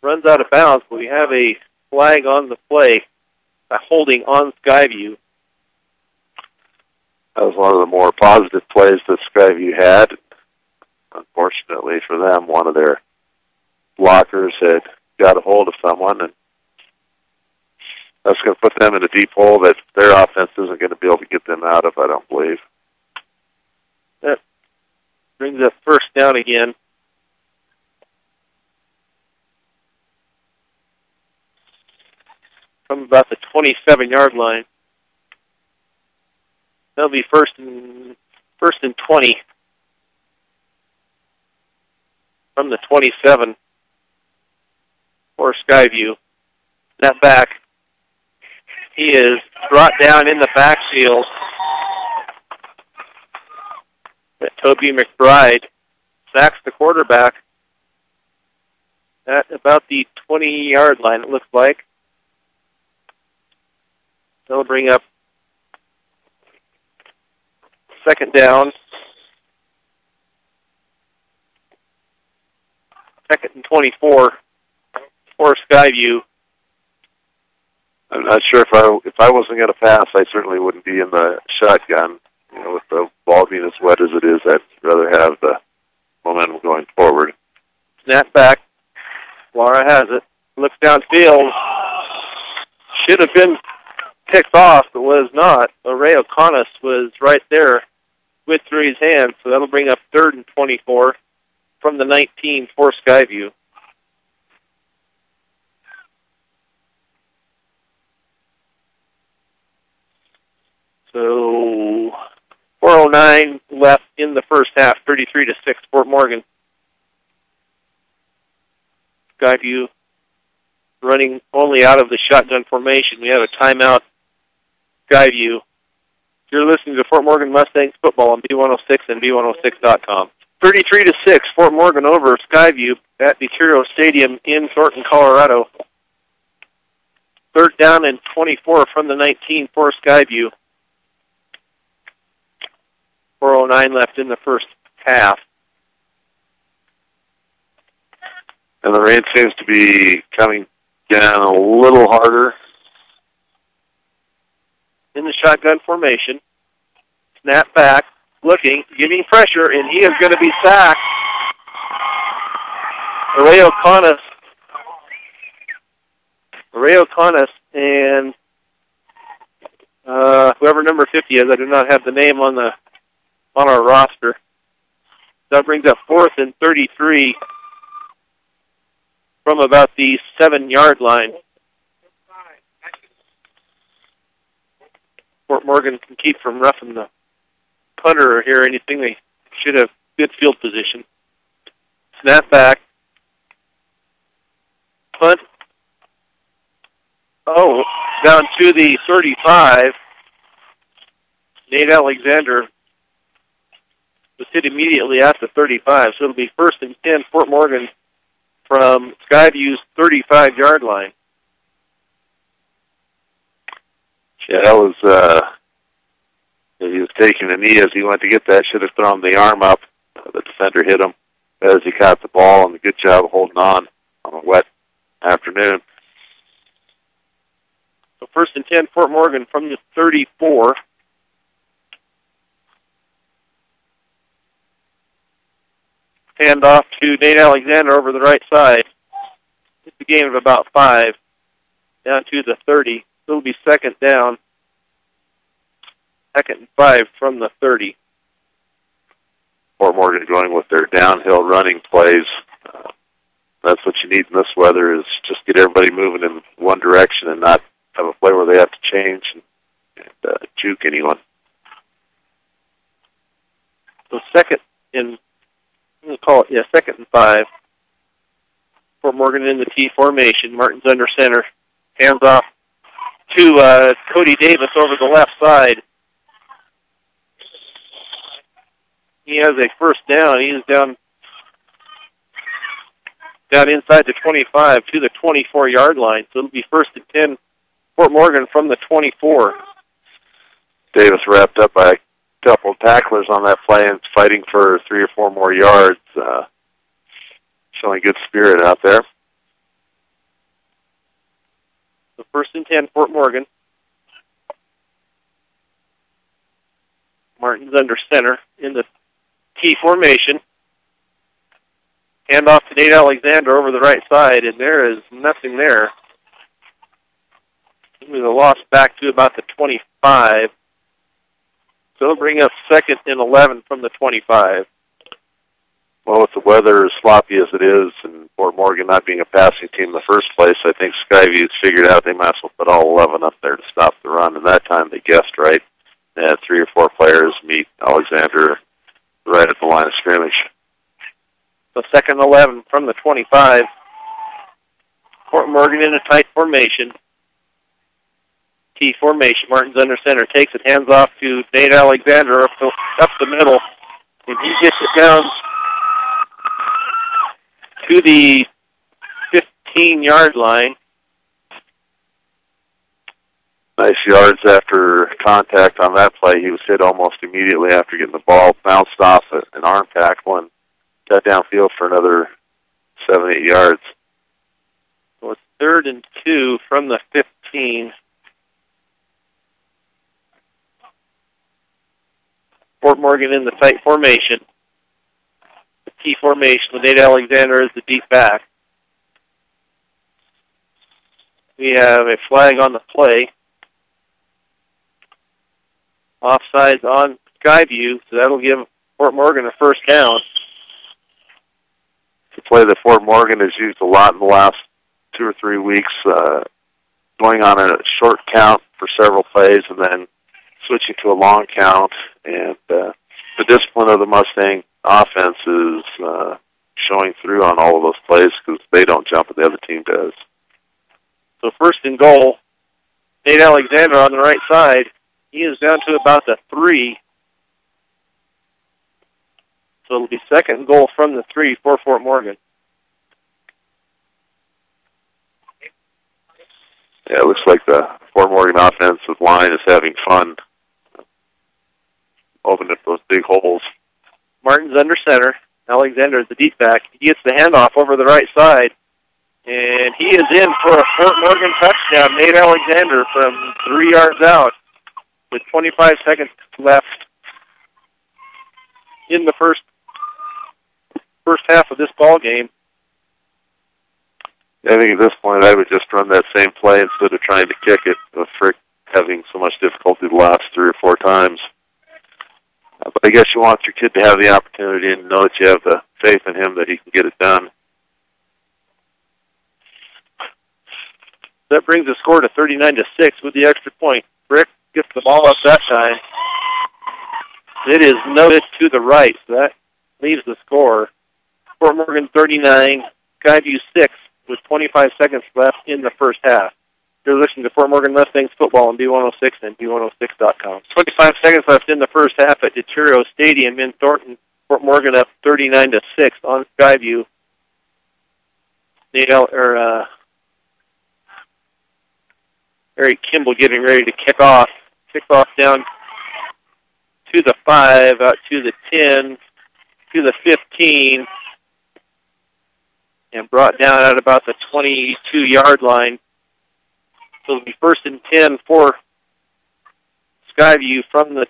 runs out of bounds, but we have a flag on the play, holding on Skyview. That was one of the more positive plays that Skyview had. Unfortunately for them, one of their blockers had got a hold of someone, and that's going to put them in a deep hole that their offense isn't going to be able to get them out of, I don't believe. That brings up first down again. From about the 27-yard line. That'll be first and 20 from the 27 for Skyview. That back, he is brought down in the backfield. Toby McBride sacks the quarterback at about the 20-yard line, it looks like. They'll bring up second down. Second and 24 for Skyview. I'm not sure if I wasn't going to pass, I certainly wouldn't be in the shotgun. You know, with the ball being as wet as it is, I'd rather have the momentum going forward. Snap back. Laura has it. Looks downfield. Should have been picked off, but was not. Ray O'Connor was right there with through his hands, so that'll bring up third and 24 from the 19 for Skyview. So 4:09 left in the first half, 33-6 Fort Morgan. Skyview running only out of the shotgun formation. We have a timeout. Skyview. You're listening to Fort Morgan Mustangs football on B106 and B106.com. 33-6, Fort Morgan over Skyview at the Curio Stadium in Thornton, Colorado. Third down and 24 from the 19 for Skyview. 4:09 left in the first half. And the rain seems to be coming down a little harder. In the shotgun formation. Snap back, looking, giving pressure, and he is going to be sacked. Ray O'Connor and whoever number 50 is, I do not have the name on our roster. That brings up 4th and 33 from about the 7-yard line. Fort Morgan can keep from roughing the punter or hear anything. They should have good field position. Snap back. Punt. Oh, down to the 35. Nate Alexander was hit immediately at the 35, so it'll be 1st and 10 Fort Morgan from Skyview's 35-yard line. Yeah, that was, he was taking a knee as he went to get that. Should have thrown the arm up. The defender hit him as he caught the ball, and a good job of holding on a wet afternoon. So 1st and 10, Fort Morgan from the 34. Hand off to Nate Alexander over the right side. It's a gain of about 5. Down to the 30. It'll be second down. 2nd and 5 from the 30. Fort Morgan going with their downhill running plays. That's what you need in this weather, is just get everybody moving in one direction and not have a play where they have to change and juke anyone. So 2nd and, we'll call it, 2nd and 5. Fort Morgan in the T formation. Martin's under center. Hands off to Cody Davis over the left side. He has a first down. He is down inside the 25 to the 24-yard line. So it'll be 1st and 10, Fort Morgan from the 24. Davis wrapped up by a couple of tacklers on that play and fighting for 3 or 4 more yards. Showing good spirit out there. So 1st and 10, Fort Morgan. Martin's under center in the T formation. Hand off to Nate Alexander over the right side, and there is nothing there. It was a loss back to about the 25. So it'll bring up 2nd and 11 from the 25. Well, with the weather as sloppy as it is, and Fort Morgan not being a passing team in the first place, I think Skyview's figured out they might as well put all 11 up there to stop the run. And that time they guessed right. They had 3 or 4 players meet Alexander right at the line of scrimmage. So 2nd and 11 from the 25. Fort Morgan in a tight formation. T formation. Martin's under center. Takes it, hands off to Nate Alexander up the middle. And he gets it down to the 15-yard line. Nice yards after contact on that play. He was hit almost immediately after getting the ball, bounced off an arm tackle, and got downfield for another 7-8 yards. So it's 3rd and 2 from the 15. Fort Morgan in the tight formation. The T formation with Nate Alexander as the deep back. We have a flag on the play. Offsides on Skyview, so that'll give Fort Morgan a first down. It's a play that Fort Morgan has used a lot in the last 2 or 3 weeks, going on a short count for several plays and then switching to a long count. And the discipline of the Mustang offense is showing through on all of those plays because they don't jump, and the other team does. So 1st and goal, Nate Alexander on the right side. He is down to about the 3. So it'll be 2nd and goal from the 3 for Fort Morgan. Yeah, it looks like the Fort Morgan offensive line is having fun opening up those big holes. Martin's under center. Alexander is the deep back. He gets the handoff over the right side. And he is in for a Fort Morgan touchdown. Nate Alexander from 3 yards out with 25 seconds left in the first half of this ball game. I think at this point I would just run that same play instead of trying to kick it, with Frick having so much difficulty the last 3 or 4 times. But I guess you want your kid to have the opportunity and know that you have the faith in him that he can get it done. That brings the score to 39-6 with the extra point. Frick gets the ball up that time. It is noted to the right, so that leaves the score. Fort Morgan 39, Skyview 6, with 25 seconds left in the first half. You're listening to Fort Morgan Mustangs football on B106 and B106.com. 25 seconds left in the first half at Deterro Stadium in Thornton. Fort Morgan up 39-6 on Skyview. Eric Kimball getting ready to kick off. Kickoff down to the 5, out to the 10, to the 15, and brought down at about the 22-yard line. So it'll be 1st and 10 for Skyview from the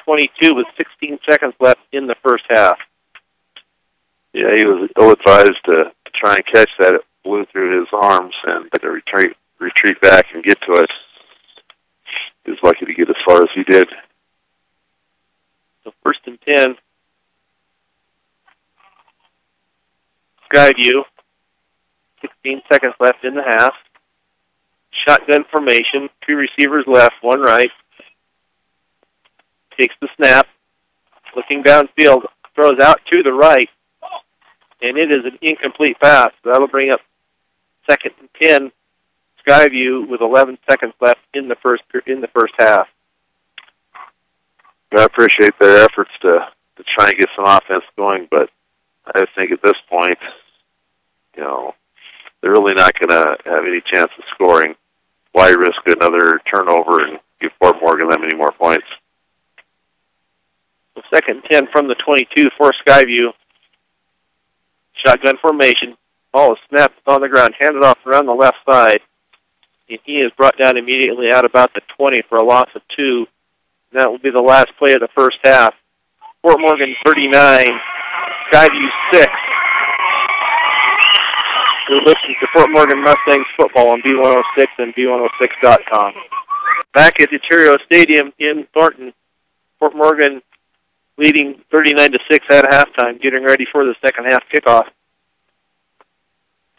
22 with 16 seconds left in the first half. Yeah, he was ill-advised to try and catch that. It blew through his arms and to retreat back and get to it. he was lucky to get as far as he did. So 1st and 10. Skyview. 16 seconds left in the half. Shotgun formation. 2 receivers left, 1 right. Takes the snap. Looking downfield. Throws out to the right. And it is an incomplete pass. That'll bring up 2nd and 10. Skyview with 11 seconds left in the first half. I appreciate their efforts to try and get some offense going, but I think at this point, they're really not going to have any chance of scoring. Why risk another turnover and give Fort Morgan that many more points? So 2nd and 10 from the 22 for Skyview. Shotgun formation. Ball is snapped on the ground, handed off around the left side. And he is brought down immediately out about the 20 for a loss of 2. And that will be the last play of the first half. Fort Morgan 39, Skyview 6. You're listening to Fort Morgan Mustangs football on B106 and B106.com. Back at Deterrio Stadium in Thornton, Fort Morgan leading 39-6 at halftime, getting ready for the second half kickoff.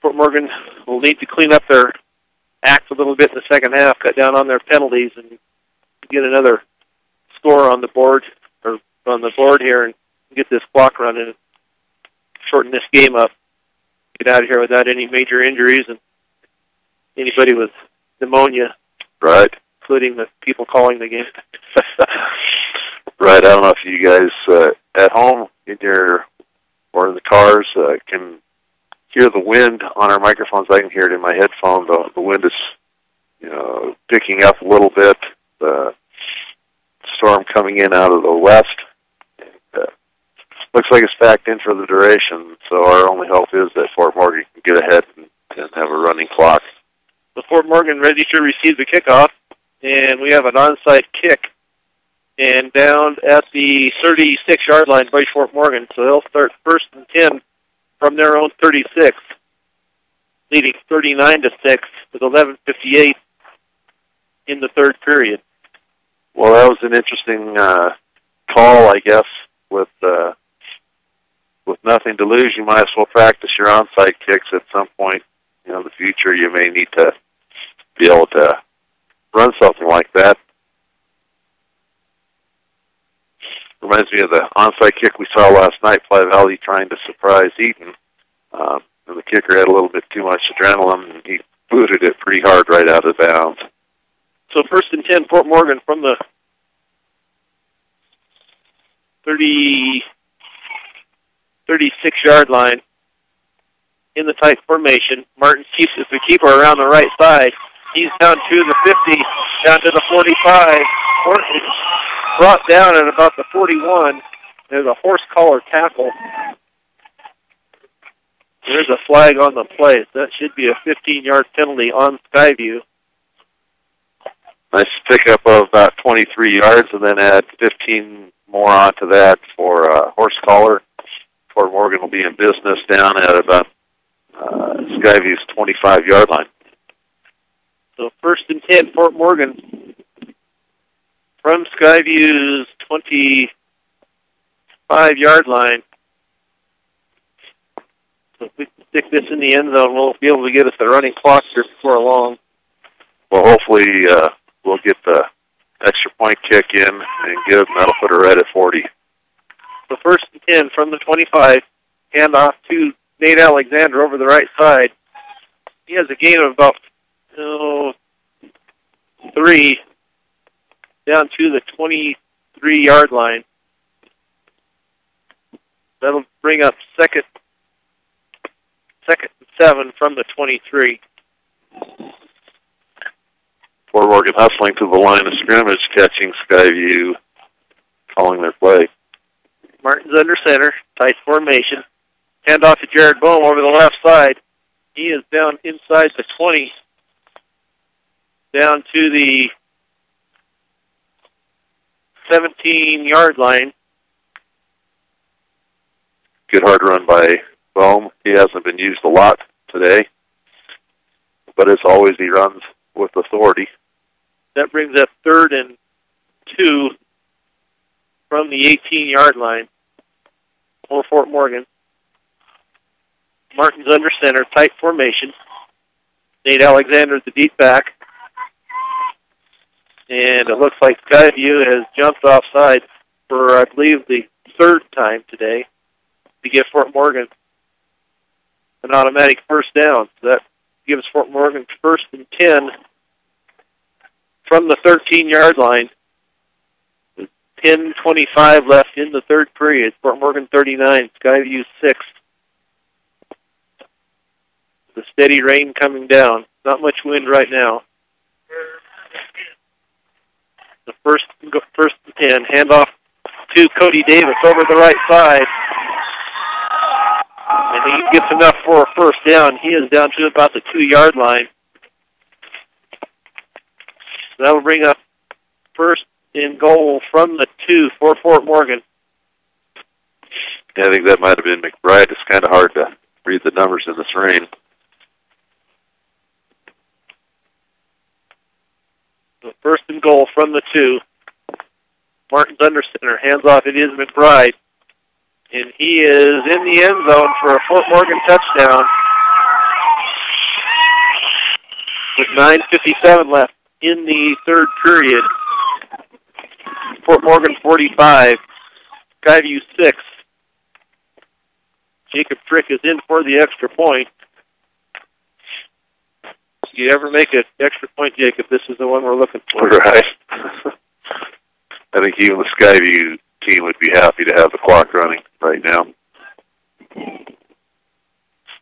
Fort Morgan will need to clean up their act a little bit in the second half, cut down on their penalties, and get another score on the board here, and get this clock running and shorten this game up. Get out of here without any major injuries and anybody with pneumonia. Right. Including the people calling the game. Right. I don't know if you guys at home or in the cars can hear the wind on our microphones. I can hear it in my headphone. The wind is, picking up a little bit. The storm coming in out of the west. Looks like it's backed in for the duration, so our only hope is that Fort Morgan can get ahead and have a running clock. So Fort Morgan ready to receive the kickoff, and we have an onside kick. And down at the 36-yard line by Fort Morgan, so they'll start 1st and 10 from their own 36, leading 39-6 with 11:58 in the third period. Well, that was an interesting call, I guess, with nothing to lose. You might as well practice your onside kicks at some point. In the future, you may need to be able to run something like that. Reminds me of the onside kick we saw last night, Ply Valley trying to surprise Eaton. And the kicker had a little bit too much adrenaline, and he booted it pretty hard right out of bounds. So 1st and 10, Fort Morgan from the 36-yard line in the tight formation. Martin keeps the keeper around the right side. He's down to the 50, down to the 45. Brought down at about the 41. There's a horse collar tackle. There's a flag on the play. That should be a 15-yard penalty on Skyview. Nice pickup of about 23 yards, and then add 15 more onto that for horse collar. Fort Morgan will be in business down at about Skyview's 25-yard line. So 1st and 10, Fort Morgan from Skyview's 25-yard line. So if we stick this in the end zone, we'll be able to get us the running clock here before long. Well, hopefully we'll get the extra point kick in and get it, and that'll put her right at 40. So 1st and 10 from the 25. Hand off to Nate Alexander over the right side. He has a gain of about 3 down to the 23-yard line. That'll bring up second and 7 from the 23. Fort Morgan hustling to the line of scrimmage, catching Skyview, calling their play. Martin's under center, tight formation. Hand off to Jared Bohm over the left side. He is down inside the 20, down to the 17-yard line. Good hard run by Bohm. He hasn't been used a lot today, but as always, he runs with authority. That brings up 3rd and 2 from the 18-yard line for Fort Morgan. Martin's under center, tight formation. Nate Alexander at the deep back. And it looks like Skyview has jumped offside for, I believe, the 3rd time today to give Fort Morgan an automatic first down. So that gives Fort Morgan 1st and 10 from the 13-yard line. 10:25 left in the 3rd period. Fort Morgan 39, Skyview 6. The steady rain coming down. Not much wind right now. The first and 10. Handoff to Cody Davis over the right side. And he gets enough for a first down. He is down to about the 2-yard line. So that will bring up 1st and goal from the 2 for Fort Morgan. Yeah, I think that might have been McBride. It's kind of hard to read the numbers in this rain. So 1st and goal from the 2. Martin's under center. Hands off. It is McBride. And he is in the end zone for a Fort Morgan touchdown. With 9:57 left in the 3rd period. Fort Morgan 45. Skyview 6. Jacob Frick is in for the extra point. If you ever make an extra point, Jacob, this is the one we're looking for. Right. I think even the Skyview team would be happy to have the clock running right now.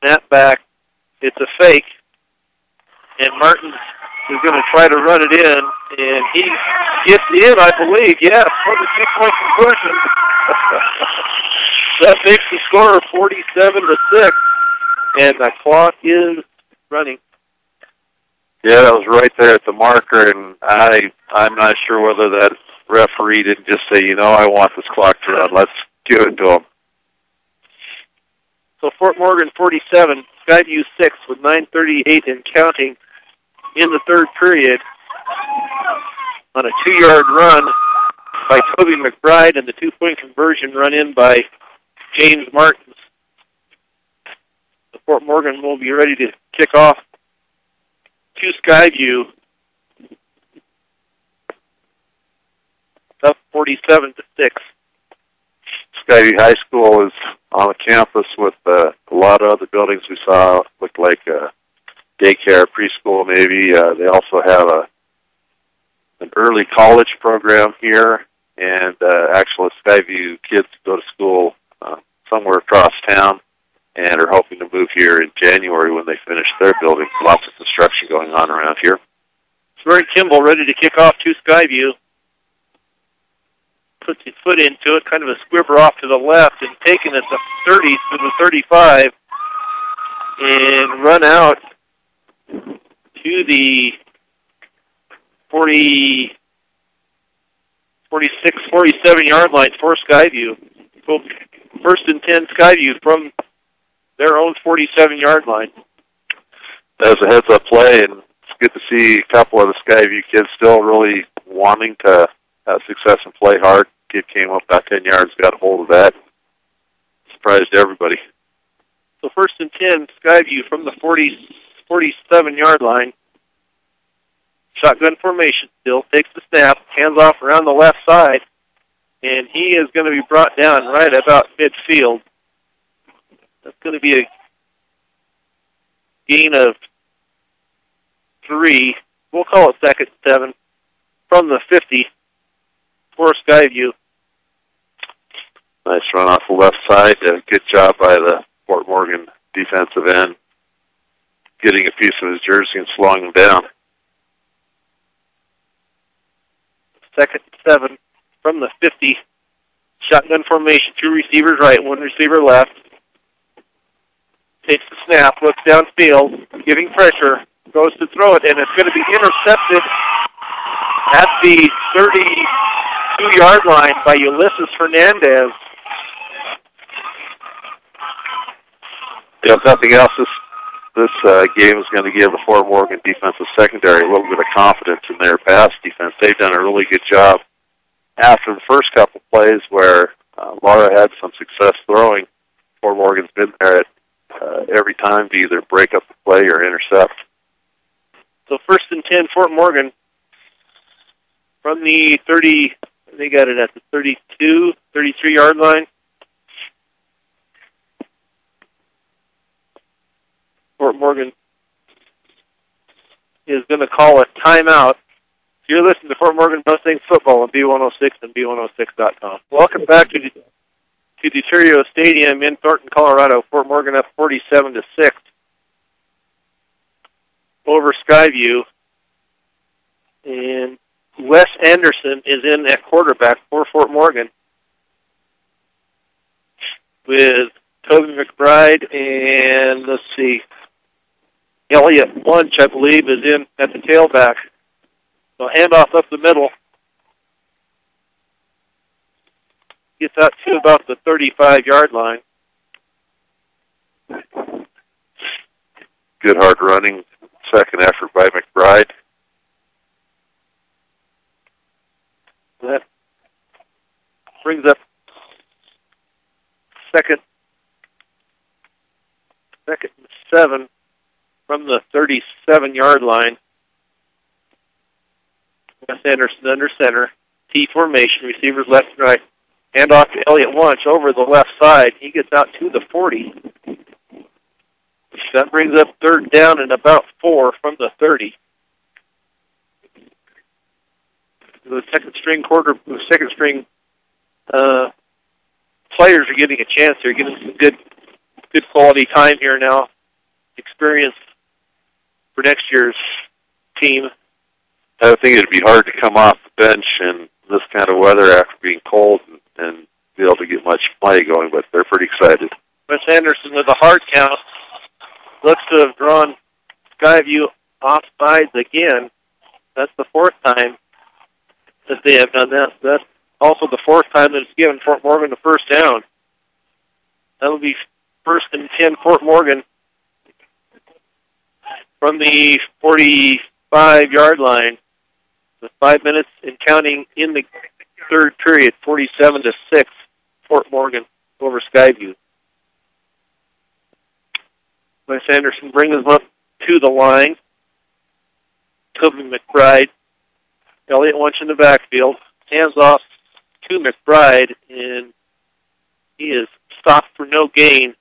Snap back. It's a fake. And Martin is going to try to run it in. And he gets in, I believe. Yes, for the 2-point conversion. That makes the score 47-6. And the clock is running. Yeah, that was right there at the marker, and I'm not sure whether that referee didn't just say, I want this clock to run. Let's give it to him. So Fort Morgan 47, Skyview 6 with 9:38 and counting in the 3rd period on a 2-yard run by Toby McBride and the 2-point conversion run in by James Martins. So Fort Morgan will be ready to kick off to Skyview. Up 47-6. Skyview High School is on a campus with a lot of other buildings we saw. Looked like a daycare, preschool maybe. They also have an early college program here, and actually Skyview kids go to school somewhere across town and are hoping to move here in January when they finish their building. Lots of construction going on around here. Swearing Kimball ready to kick off to Skyview. Puts his foot into it, kind of a squibber off to the left, and taking it the 30 to the 35, and run out to the 40, 46, 47-yard line for Skyview. So 1st and 10 Skyview from their own 47-yard line. That was a heads-up play, and it's good to see a couple of the Skyview kids still really wanting to have success and play hard. Kid came up about 10 yards, got a hold of that. Surprised everybody. So 1st and 10, Skyview from the 47-yard line. Shotgun formation still, takes the snap, hands off around the left side, and he is going to be brought down right about midfield. That's going to be a gain of 3. We'll call it 2nd and 7 from the 50 for Skyview. Nice run off the left side. Good job by the Fort Morgan defensive end, getting a piece of his jersey and slowing him down. 2nd and 7 from the 50. Shotgun formation, 2 receivers right, 1 receiver left. Takes the snap, looks downfield, giving pressure, goes to throw it, and it's going to be intercepted at the 32-yard line by Ulysses Hernandez. If nothing else, this game is going to give the Fort Morgan defensive secondary a little bit of confidence in their pass defense. They've done a really good job after the first couple plays where Laura had some success throwing. Fort Morgan's been there at every time to either break up the play or intercept. So 1st and 10, Fort Morgan from the 30, they got it at the 32, 33-yard line. Fort Morgan is going to call a timeout. You're listening to Fort Morgan Mustangs football on B106 and B106.com. Welcome back to Deterrio Stadium in Thornton, Colorado. Fort Morgan up 47-6 over Skyview. And Wes Anderson is in at quarterback for Fort Morgan with Toby McBride and, let's see, Elliott Lunch, I believe, is in at the tailback. So handoff up the middle. Gets out to about the 35-yard line. Good hard running, second effort by McBride. That brings up second and 7 from the 37-yard line. Wes Anderson under center. T formation, receivers left and right. Hand off to Elliott Lunch over the left side. He gets out to the 40. That brings up 3rd down and about 4 from the 30. The second string players are getting a chance. They're getting some good quality time here now. Experience for next year's team. I think it'd be hard to come off the bench in this kind of weather after being cold and be able to get much play going, but they're pretty excited. Wes Anderson with a hard count. Looks to have drawn Skyview offsides again. That's the 4th time that they have done that. That's also the 4th time that it's given Fort Morgan the first down. That'll be 1st and 10 Fort Morgan from the 45-yard line. With 5 minutes and counting in the 3rd period, 47-6, Fort Morgan over Skyview. Wes Anderson brings them up to the line. Toby McBride, Elliott Lunch in the backfield, hands off to McBride, and he is stopped for no gain.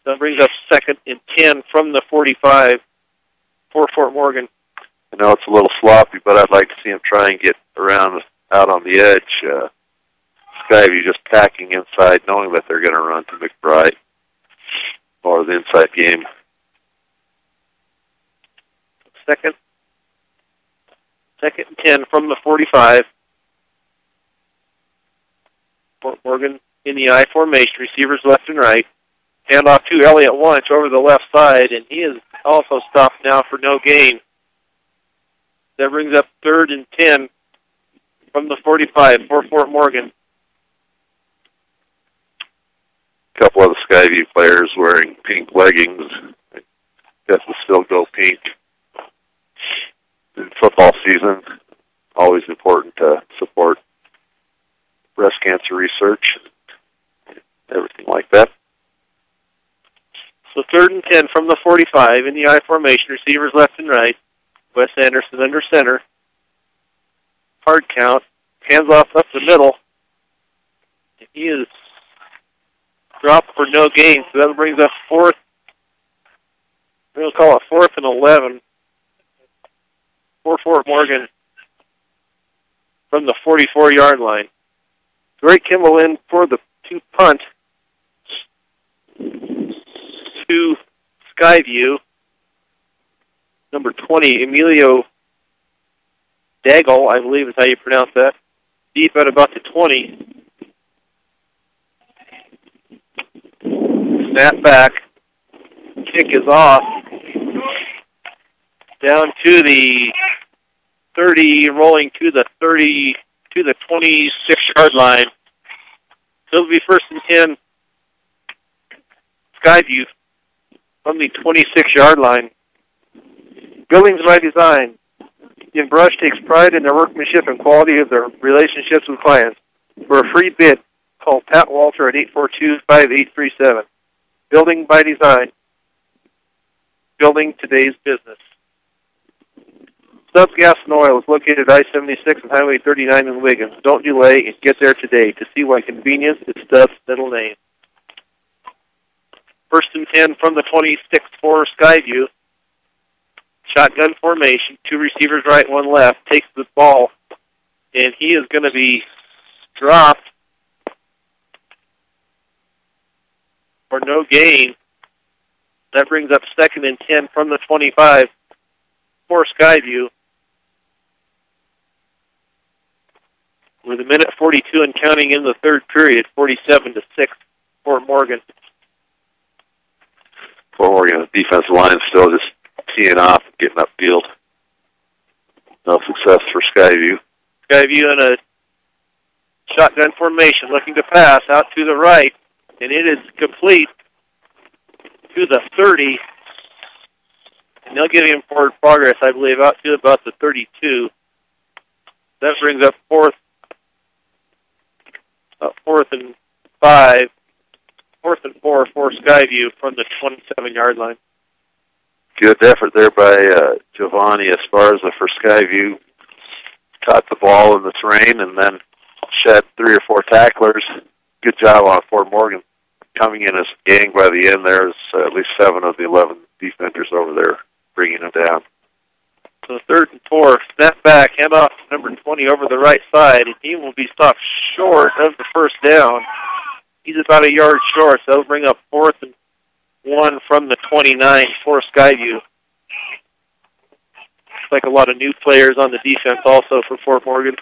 That brings up 2nd and 10 from the 45 for Fort Morgan. I know it's a little sloppy, but I'd like to see him try and get around out on the edge. Skyview just packing inside, knowing that they're going to run to McBride or the inside game. Second and 10 from the 45. Fort Morgan in the I formation, receivers left and right. Hand off to Elliott Lunch over the left side, and he is also stopped now for no gain. That brings up 3rd and 10 from the 45 for Fort Morgan. A couple of the Skyview players wearing pink leggings. I guess we'll still go pink. In football season, always important to support breast cancer research, everything like that. So 3rd and 10 from the 45 in the I formation, receivers left and right. Wes Anderson under center. Hard count. Hands off up the middle. He is dropped for no gain, so that brings up 4th. We'll call it 4th and 11 for Fort Morgan from the 44-yard line. Greg Kimball in for the 2 punt to Skyview. Number 20, Emilio Daigle, I believe is how you pronounce that. Deep at about the 20. Snap back. Kick is off. Down to the 30, rolling to the 30, to the 26-yard line. So it'll be 1st and 10, Skyview from the 26-yard line. Buildings by Design. In Brush takes pride in their workmanship and quality of their relationships with clients. For a free bid, call Pat Walter at 842-5837. Building by Design. Building today's business. Stubbs Gas and Oil is located at I-76 and Highway 39 in Wiggins. Don't delay and get there today to see why convenience is Stubbs' middle name. First and 10 from the 26 for Skyview. Shotgun formation, 2 receivers right, 1 left. Takes the ball, and he is going to be dropped for no gain. That brings up second and 10 from the 25 for Skyview. With a minute 42 and counting in the third period, 47-6 for Morgan. For Morgan, the defensive line is still just teeing off and getting upfield. No success for Skyview. Skyview in a shotgun formation, looking to pass out to the right, and it is complete to the 30. And they'll get him forward progress, I believe, out to about the 32. That brings up fourth and 5, 4th and 4 for Skyview from the 27-yard line. Good effort there by Giovanni Esparza for Skyview. Caught the ball in the terrain and then shed 3 or 4 tacklers. Good job on Fort Morgan. Coming in as a gang by the end, there's at least 7 of the 11 defenders over there bringing them down. So 3rd and 4, snap back, hand off number 20 over the right side, and he will be stopped short of the first down. He's about a yard short, so that'll bring up 4th and 1 from the 29 for Skyview. Looks like a lot of new players on the defense also for Fort Morgan.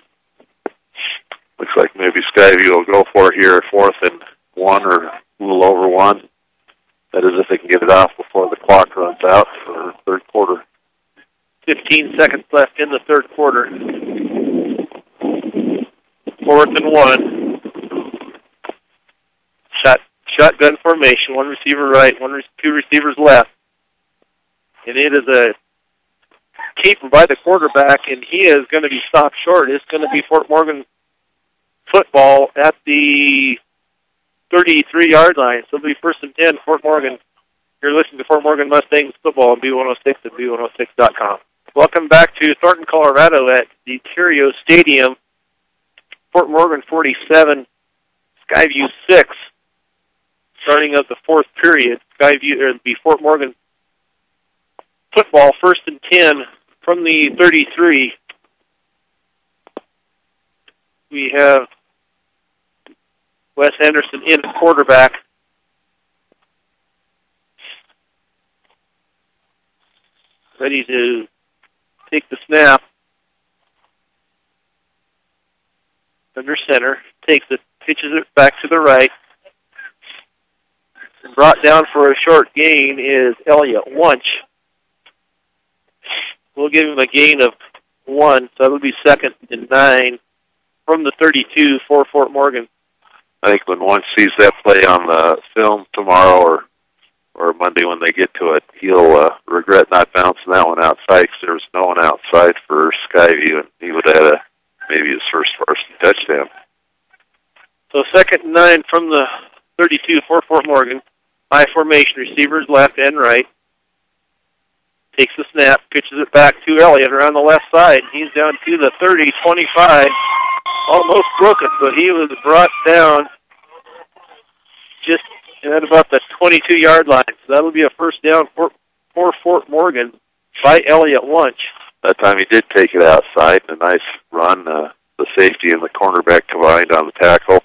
Looks like maybe Skyview will go for it here at 4th and 1 or a little over 1. That is if they can get it off before the clock runs out for the third quarter. 15 seconds left in the third quarter. 4th and 1. Shotgun formation, 1 receiver right, 2 receivers left. And it is a keeper by the quarterback, and he is going to be stopped short. It's going to be Fort Morgan football at the 33-yard line. So it'll be 1st and 10, Fort Morgan. You're listening to Fort Morgan Mustangs football on B106 at B106.com. Welcome back to Thornton, Colorado at the Terrio Stadium. Fort Morgan 47, Skyview 6. Starting of the 4th period, Skyview, the Fort Morgan football, 1st and 10 from the 33. We have Wes Anderson in quarterback. Ready to take the snap. Under center, takes it, pitches it back to the right. Brought down for a short gain is Elliott Wunsch. We'll give him a gain of 1, so that'll be 2nd and 9 from the 32 for Fort Morgan. I think when Wunsch sees that play on the film tomorrow or Monday when they get to it, he'll regret not bouncing that one outside because there was no one outside for Skyview, and he would have maybe his first varsity touchdown. So 2nd and 9 from the 32 for Fort Morgan. High formation, receivers left and right. Takes the snap, pitches it back to Elliott around the left side. He's down to the 30, 25. Almost broken, but he was brought down just at about the 22-yard line. So that'll be a first down for Fort Morgan by Elliott Wunsch. That time he did take it outside. A nice run. The safety and the cornerback combined on the tackle.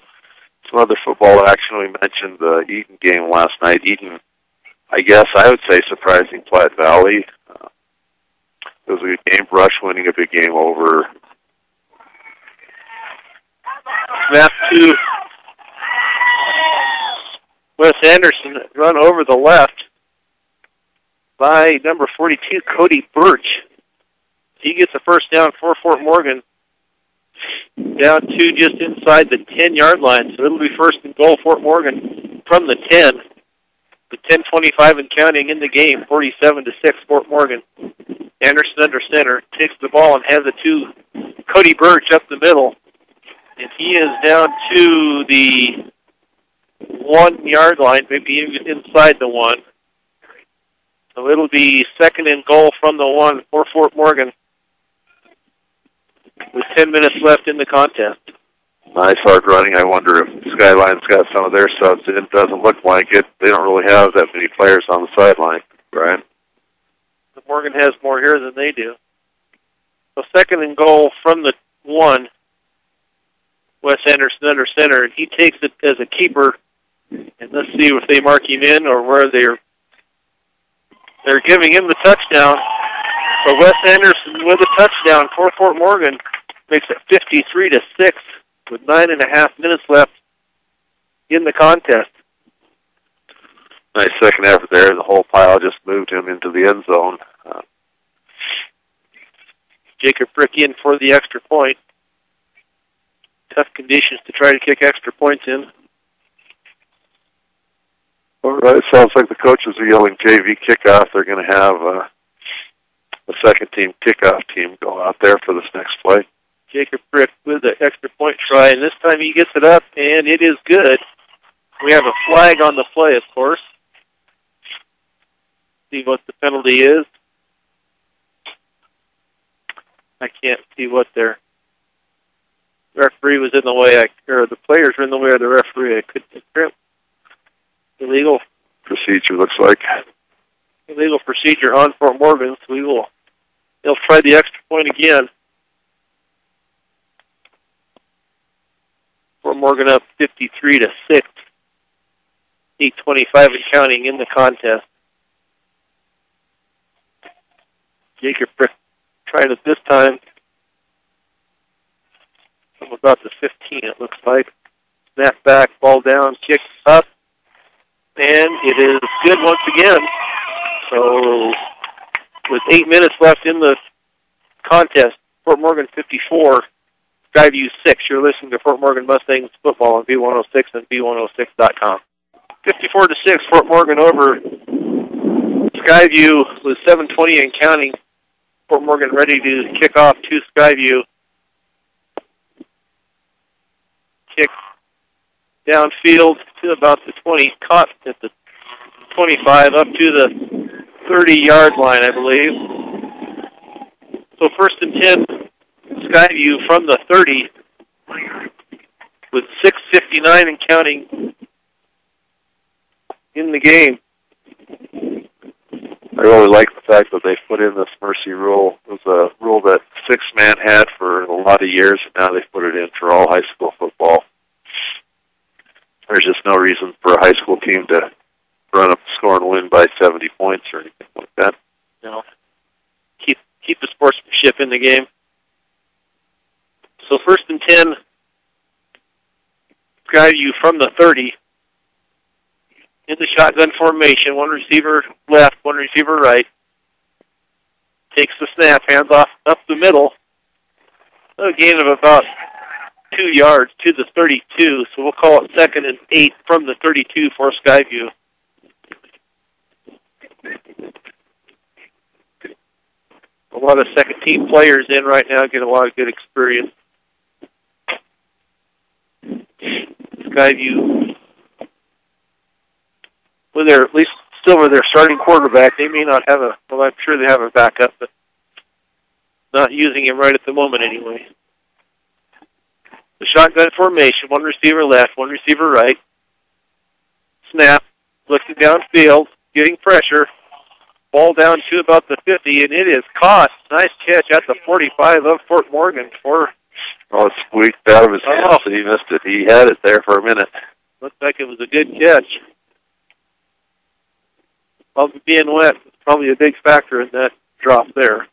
Some other football action. We mentioned the Eaton game last night. Eaton, I guess I would say surprising Platte Valley. It was a game, Brush winning a big game over. Snap to Wes Anderson, run over the left by number 42, Cody Birch. He gets a first down for Fort Morgan, down to just inside the 10-yard line. So it'll be 1st and goal, Fort Morgan from the 10. With 10:25 and counting in the game, 47-6, Fort Morgan. Anderson under center, takes the ball and has it to Cody Birch up the middle. And he is down to the 1 yard line, maybe even inside the 1. So it'll be second and goal from the 1 for Fort Morgan with 10 minutes left in the contest. Nice hard running. I wonder if Skyline's got some of their subs. It doesn't look like it. They don't really have that many players on the sideline, right? Morgan has more here than they do. So second and goal from the 1. Wes Anderson under center, and he takes it as a keeper. And let's see if they mark him in or where they're giving him the touchdown. So Wes Anderson with a touchdown for Fort Morgan makes it 53-6 with 9.5 minutes left in the contest. Nice second effort there. The whole pile just moved him into the end zone. Jacob Frick in for the extra point. Tough conditions to try to kick extra points in. All right, sounds like the coaches are yelling JV kickoff. They're going to have a second-team kickoff team go out there for this next play. Jacob Frick with the extra point try, and this time he gets it up, and it is good. We have a flag on the play, of course. See what the penalty is. I can't see what their referee was in the way, or the players were in the way of the referee. I couldn't grip. Illegal procedure, looks like. Illegal procedure on Fort Morgan, so they'll try the extra point again. Fort Morgan up 53-6. 8:25 and counting in the contest. Jacob Frick trying it this time. From about the 15, it looks like. Snap back, ball down, kick up. And it is good once again. So, with 8 minutes left in the contest, Fort Morgan 54, Skyview 6. You're listening to Fort Morgan Mustangs football on V106 and V106.com. 54-6, Fort Morgan over Skyview with 7:20 and counting. Fort Morgan ready to kick off to Skyview. Kick downfield to about the 20, caught at the 25, up to the 30-yard line, I believe. So first and 10, Skyview from the 30 with 6:59 and counting in the game. I really like the fact that they put in this mercy rule. It was a rule that 6-man had for a lot of years, and now they've put it in for all high school football. There's just no reason for a high school team to run up the score and win by 70 points or anything like that. No. Keep the sportsmanship in the game. So first and 10, Skyview from the 30. In the shotgun formation, one receiver left, one receiver right. Takes the snap, hands off up the middle. A gain of about 2 yards to the 32, so we'll call it second and 8 from the 32 for Skyview. A lot of second-team players in right now, get a lot of good experience. Skyview, with their, at least still with their starting quarterback, they may not have I'm sure they have a backup, but not using him right at the moment anyway. The shotgun formation, one receiver left, one receiver right. Snap, looking downfield, getting pressure. Ball down to about the 50, and it is caught. Nice catch at the 45 of Fort Morgan. It squeaked out of his hands, and he missed it. He had it there for a minute. Looked like it was a good catch. Being wet is probably a big factor in that drop there.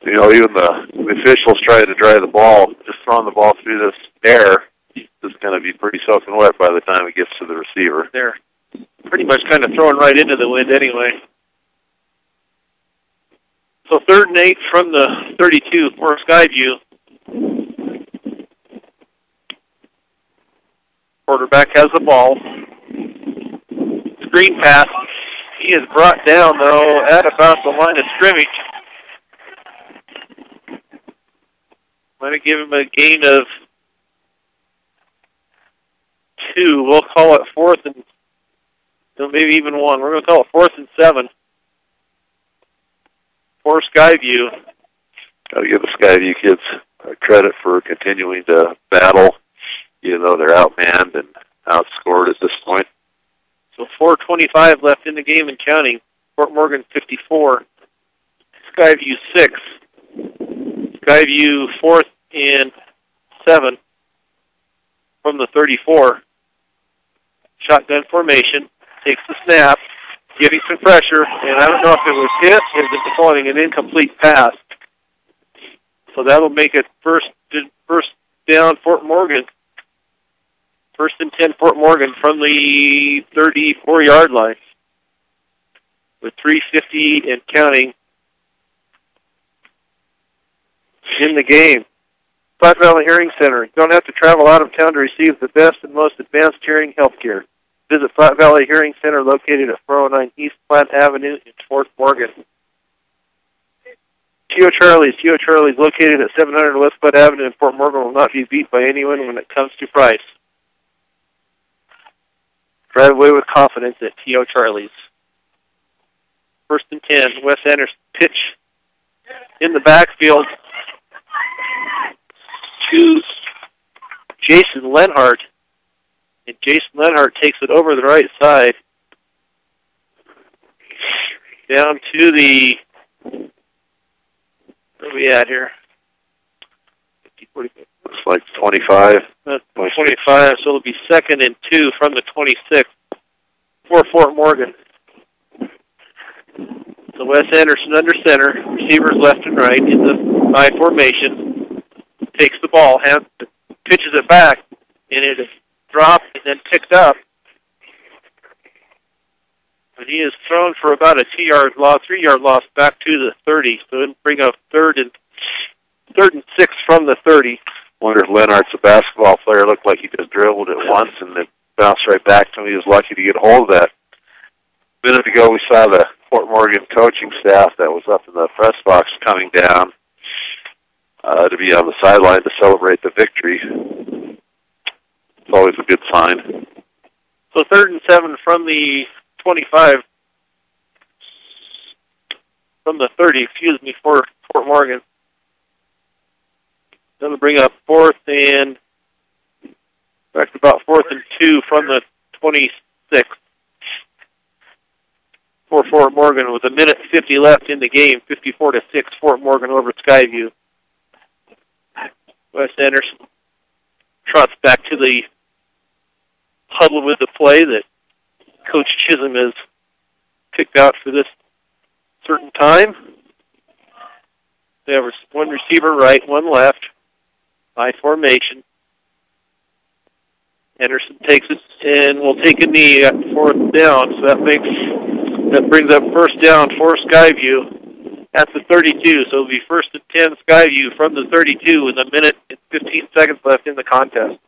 You know, even the officials trying to dry the ball, just throwing the ball through this air, it's going to be pretty soaking wet by the time it gets to the receiver. They're pretty much kind of throwing right into the wind anyway. So third and 8 from the 32 for Skyview. Quarterback has the ball. Screen pass He is brought down, though, at about the line of scrimmage. Might have given him a gain of 2. We'll call it 4th and maybe even 1. We're going to call it 4th and 7 for Skyview. Got to give the Skyview kids credit for continuing to battle, even though they're outmanned and outscored at this point. So 4:25 left in the game and counting. Fort Morgan 54, Skyview 6. Skyview 4th and 7 from the 34. Shotgun formation, takes the snap, getting some pressure, and I don't know if it was hit or if it's calling an incomplete pass. So that'll make it first down Fort Morgan. 1st and 10 Fort Morgan from the 34-yard line with 3:50 and counting in the game. Platte Valley Hearing Center. You don't have to travel out of town to receive the best and most advanced hearing health care. Visit Platte Valley Hearing Center located at 409 East Platte Avenue in Fort Morgan. Tio Charlie's located at 700 West Platte Avenue in Fort Morgan will not be beat by anyone when it comes to price. Drive away with confidence at Tio Charlie's. 1st and 10, Wes Anderson pitch in the backfield to Jason Lenhart. And Jason Lenhart takes it over the right side. Down to the, where are we at here? 50, 40, looks like 25. 25, so it'll be 2nd and 2 from the 26 for Fort Morgan. So Wes Anderson under center, receivers left and right in the I formation. Takes the ball, pitches it back, and it is dropped and then picked up. And he is thrown for about a 3-yard loss back to the 30. So it'll bring up 3rd and 6 from the 30. Wonder if Lenart's a basketball player. Looked like he just dribbled it once and then bounced right back to him. He was lucky to get a hold of that. A minute ago, we saw the Fort Morgan coaching staff that was up in the press box coming down to be on the sideline to celebrate the victory. It's always a good sign. So 3rd and 7 from the 25, from the 30, for Fort Morgan. That'll bring up 4th and 2 from the 26 for Fort Morgan with 1:50 left in the game. 54-6, Fort Morgan over Skyview. Wes Anderson trots back to the huddle with the play that Coach Chisholm has picked out for this certain time. They have one receiver right, one left. I formation. Anderson takes it and will take a knee at 4th down. So that brings up 1st down for Skyview at the 32. So it'll be 1st and 10 Skyview from the 32 with 1 minute and 15 seconds left in the contest.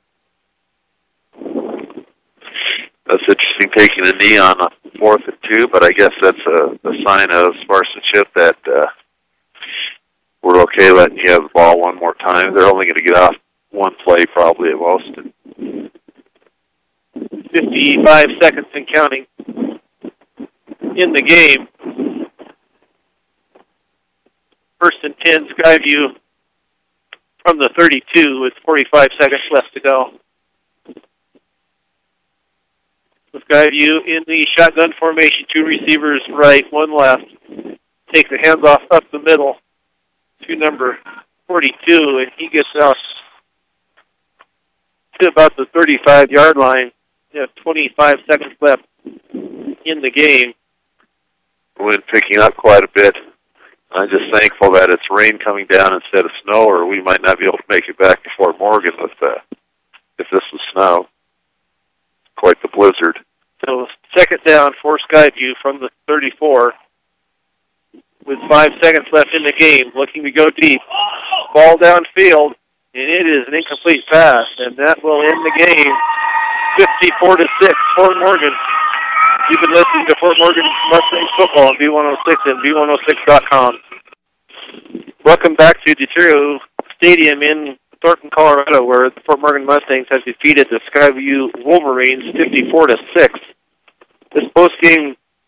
That's interesting, taking a knee on 4th and 2, but I guess that's a sign of sportsmanship that we're okay letting you have the ball one more time. They're only going to get off one play probably at most. 55 seconds and counting in the game. 1st and 10, Skyview from the 32 with 45 seconds left to go. So Skyview in the shotgun formation, 2 receivers right, 1 left. Take the hands off up the middle to number 42, and he gets out to about the 35-yard line. 25 seconds left in the game. Wind picking up quite a bit. I'm just thankful that it's rain coming down instead of snow, or we might not be able to make it back to Fort Morgan if this was snow. Quite the blizzard. So 2nd down for Skyview from the 34 with 5 seconds left in the game, looking to go deep. Ball downfield, and it is an incomplete pass, and that will end the game 54-6, Fort Morgan. You've been listening to Fort Morgan Mustangs football on B106 and B106.com. Welcome back to Deterrio Stadium in Thornton, Colorado, where the Fort Morgan Mustangs have defeated the Skyview Wolverines 54-6. This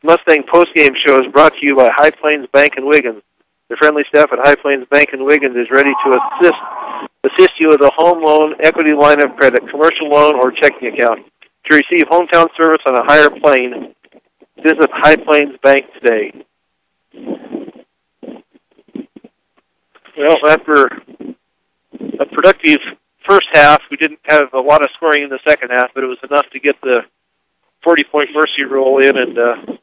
Mustang postgame show is brought to you by High Plains Bank and Wiggins. The friendly staff at High Plains Bank and Wiggins is ready to assist you with a home loan, equity line of credit, commercial loan, or checking account. To receive hometown service on a higher plane, visit High Plains Bank today. Well, after a productive first half, we didn't have a lot of scoring in the second half, but it was enough to get the 40-point mercy rule in and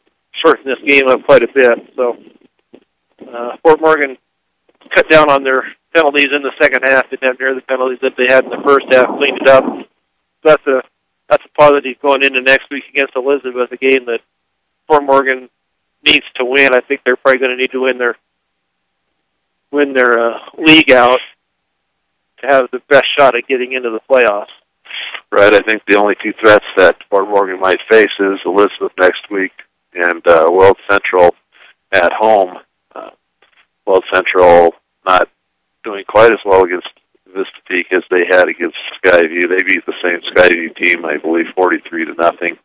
shorten this game up quite a bit. So Fort Morgan cut down on their penalties in the second half, didn't have near the penalties that they had in the first half, cleaned it up. That's a positive going into next week against Elizabeth, a game that Fort Morgan needs to win. I think they're probably going to need to win their league out to have the best shot at getting into the playoffs. Right. I think the only two threats that Fort Morgan might face is Elizabeth next week and World Central at home. World Central not doing quite as well against Vista Peak as they had against Skyview. They beat the same Skyview team, I believe, 43-0.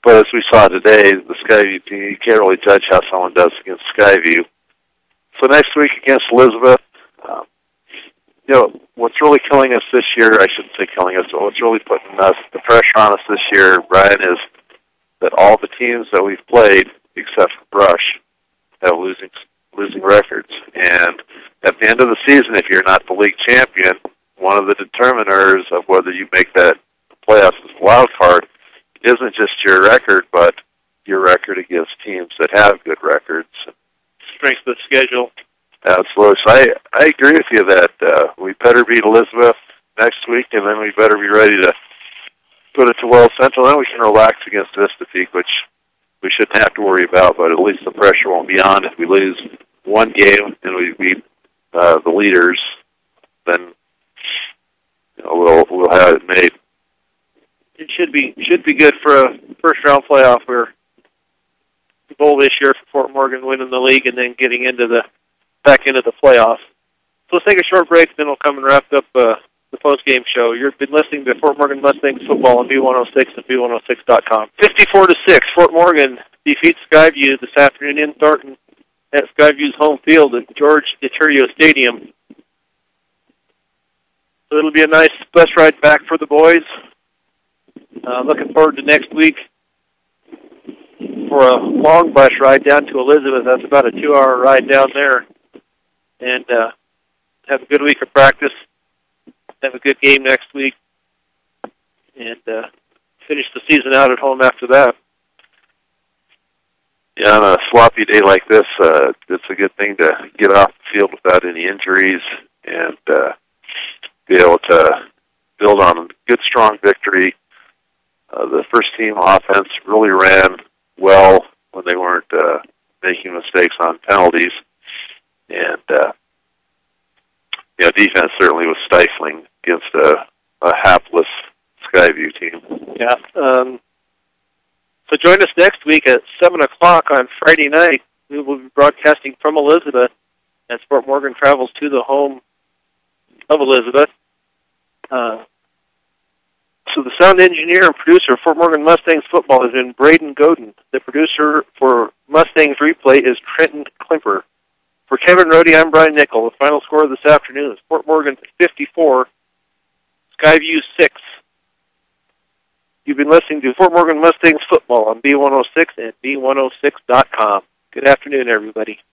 But as we saw today, the Skyview team, you can't really judge how someone does against Skyview. So next week against Elizabeth, what's really killing us this year, I shouldn't say killing us, but what's really putting the pressure on us this year, Brian, is that all the teams that we've played, except for Brush, have losing records. And at the end of the season, if you're not the league champion, one of the determiners of whether you make that playoffs as a wild card isn't just your record, but your record against teams that have good records. Strength of the schedule. Absolutely. So I agree with you that we better beat Elizabeth next week, and then we better be ready to put it to World Central. Then we can relax against Vista Peak, which we shouldn't have to worry about, but at least the pressure won't be on. If we lose one game and we beat the leaders, then we'll have it made. It should be good for a first-round playoff. Where the goal this year for Fort Morgan winning the league and then getting back into the playoffs. So let's take a short break, then we'll come and wrap up the post-game show. You've been listening to Fort Morgan Mustangs football on B106 and B106.com. 54-6, Fort Morgan defeats Skyview this afternoon in Thornton at Skyview's home field at George Deterrio Stadium. So it'll be a nice bus ride back for the boys. Looking forward to next week for a long bus ride down to Elizabeth. That's about a 2-hour ride down there. And have a good week of practice. Have a good game next week. And finish the season out at home after that. Yeah, on a sloppy day like this, it's a good thing to get off the field without any injuries and be able to build on a good, strong victory. The first team offense really ran well when they weren't making mistakes on penalties. And, defense certainly was stifling against a hapless Skyview team. Yeah. So join us next week at 7 o'clock on Friday night. We will be broadcasting from Elizabeth as Fort Morgan travels to the home of Elizabeth. So the sound engineer and producer of Fort Morgan Mustangs football has been Braden Godin. The producer for Mustangs Replay is Trenton Klimper. For Kevin Rohde, I'm Brian Nickel. The final score this afternoon is Fort Morgan 54, Skyview 6. You've been listening to Fort Morgan Mustangs football on B106 and B106.com. Good afternoon, everybody.